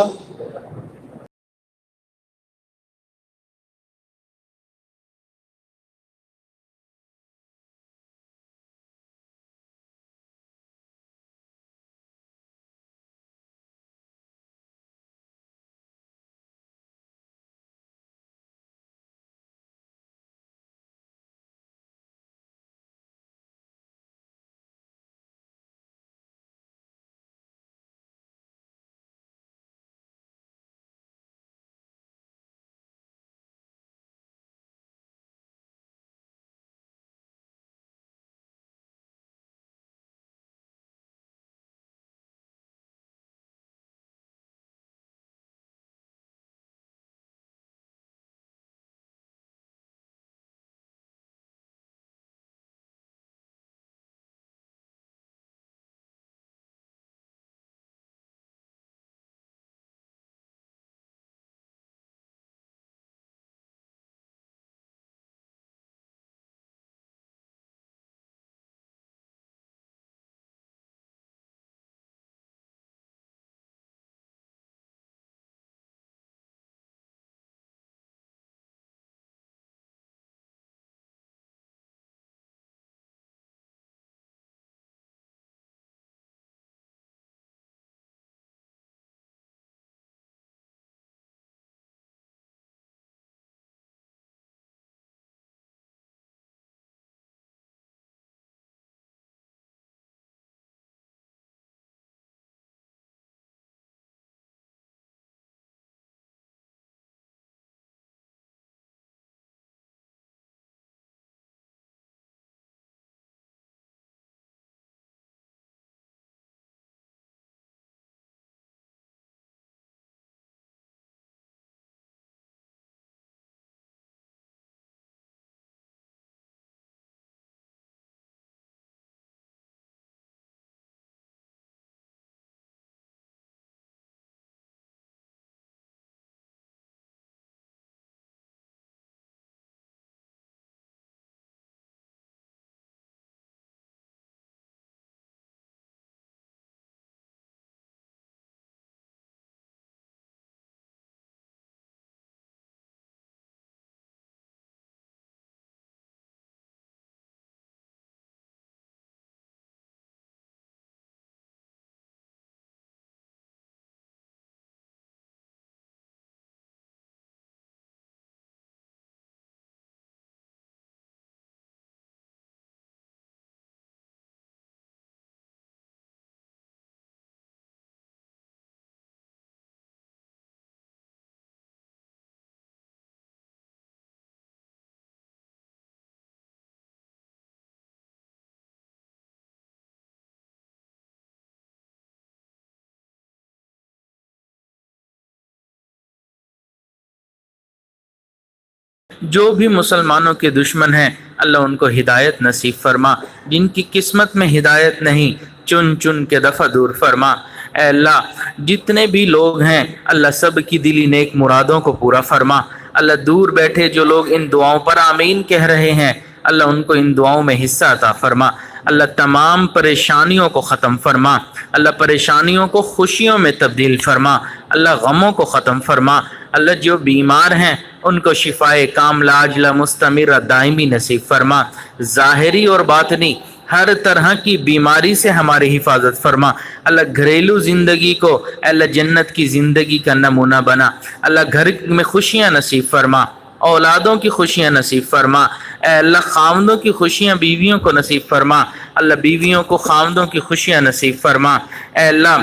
جو بھی مسلمانوں کے دشمن ہیں اللہ ان کو ہدایت نصیب فرما، جن کی قسمت میں ہدایت نہیں چن چن کے دفع دور فرما۔ اے اللہ جتنے بھی لوگ ہیں اللہ سب کی دلی نیک مرادوں کو پورا فرما۔ اللہ دور بیٹھے جو لوگ ان دعاؤں پر آمین کہہ رہے ہیں اللہ ان کو ان دعاؤں میں حصہ عطا فرما۔ اللہ تمام پریشانیوں کو ختم فرما، اللہ پریشانیوں کو خوشیوں میں تبدیل فرما، اللہ غموں کو ختم فرما۔ اللہ جو بیمار ہیں ان کو شفائے کاملہ عاجلہ مستمرہ دائمی نصیب فرما۔ ظاہری اور باطنی ہر طرح کی بیماری سے ہماری حفاظت فرما۔ اللہ گھریلو زندگی کو اے اللہ جنت کی زندگی کا نمونہ بنا۔ اللہ گھر میں خوشیاں نصیب فرما، اولادوں کی خوشیاں نصیب فرما۔ اے اللہ خاوندوں کی خوشیاں بیویوں کو نصیب فرما، اللہ بیویوں کو خاوندوں کی خوشیاں نصیب فرما۔ اے اللہ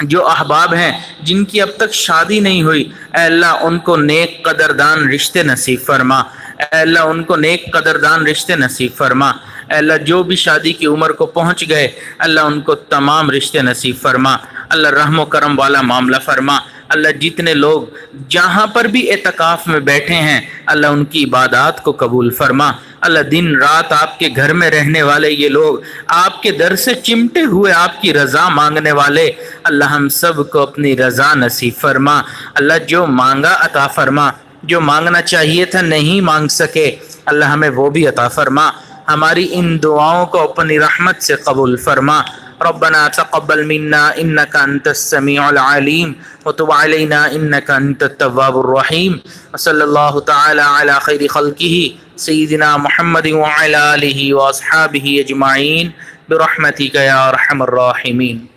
جو احباب ہیں جن کی اب تک شادی نہیں ہوئی اے اللہ ان کو نیک قدردان رشتے نصیب فرما، اے اللہ ان کو نیک قدردان رشتے نصیب فرما۔ اے اللہ جو بھی شادی کی عمر کو پہنچ گئے اللہ ان کو تمام رشتے نصیب فرما، اللہ رحم و کرم والا معاملہ فرما۔ اللہ جتنے لوگ جہاں پر بھی اعتکاف میں بیٹھے ہیں اللہ ان کی عبادات کو قبول فرما۔ اللہ دن رات آپ کے گھر میں رہنے والے یہ لوگ آپ کے در سے چمٹے ہوئے آپ کی رضا مانگنے والے اللہ ہم سب کو اپنی رضا نصیب فرما۔ اللہ جو مانگا عطا فرما، جو مانگنا چاہیے تھا نہیں مانگ سکے اللہ ہمیں وہ بھی عطا فرما۔ ہماری ان دعاؤں کو اپنی رحمت سے قبول فرما۔ ربنا تقبل منا انك انت السميع العليم وتب علينا انك انت التواب الرحيم وصلى الله تعالى على خير خلقه سيدنا محمد وعلى آله واصحابه اجمعين برحمتك يا ارحم الراحمين۔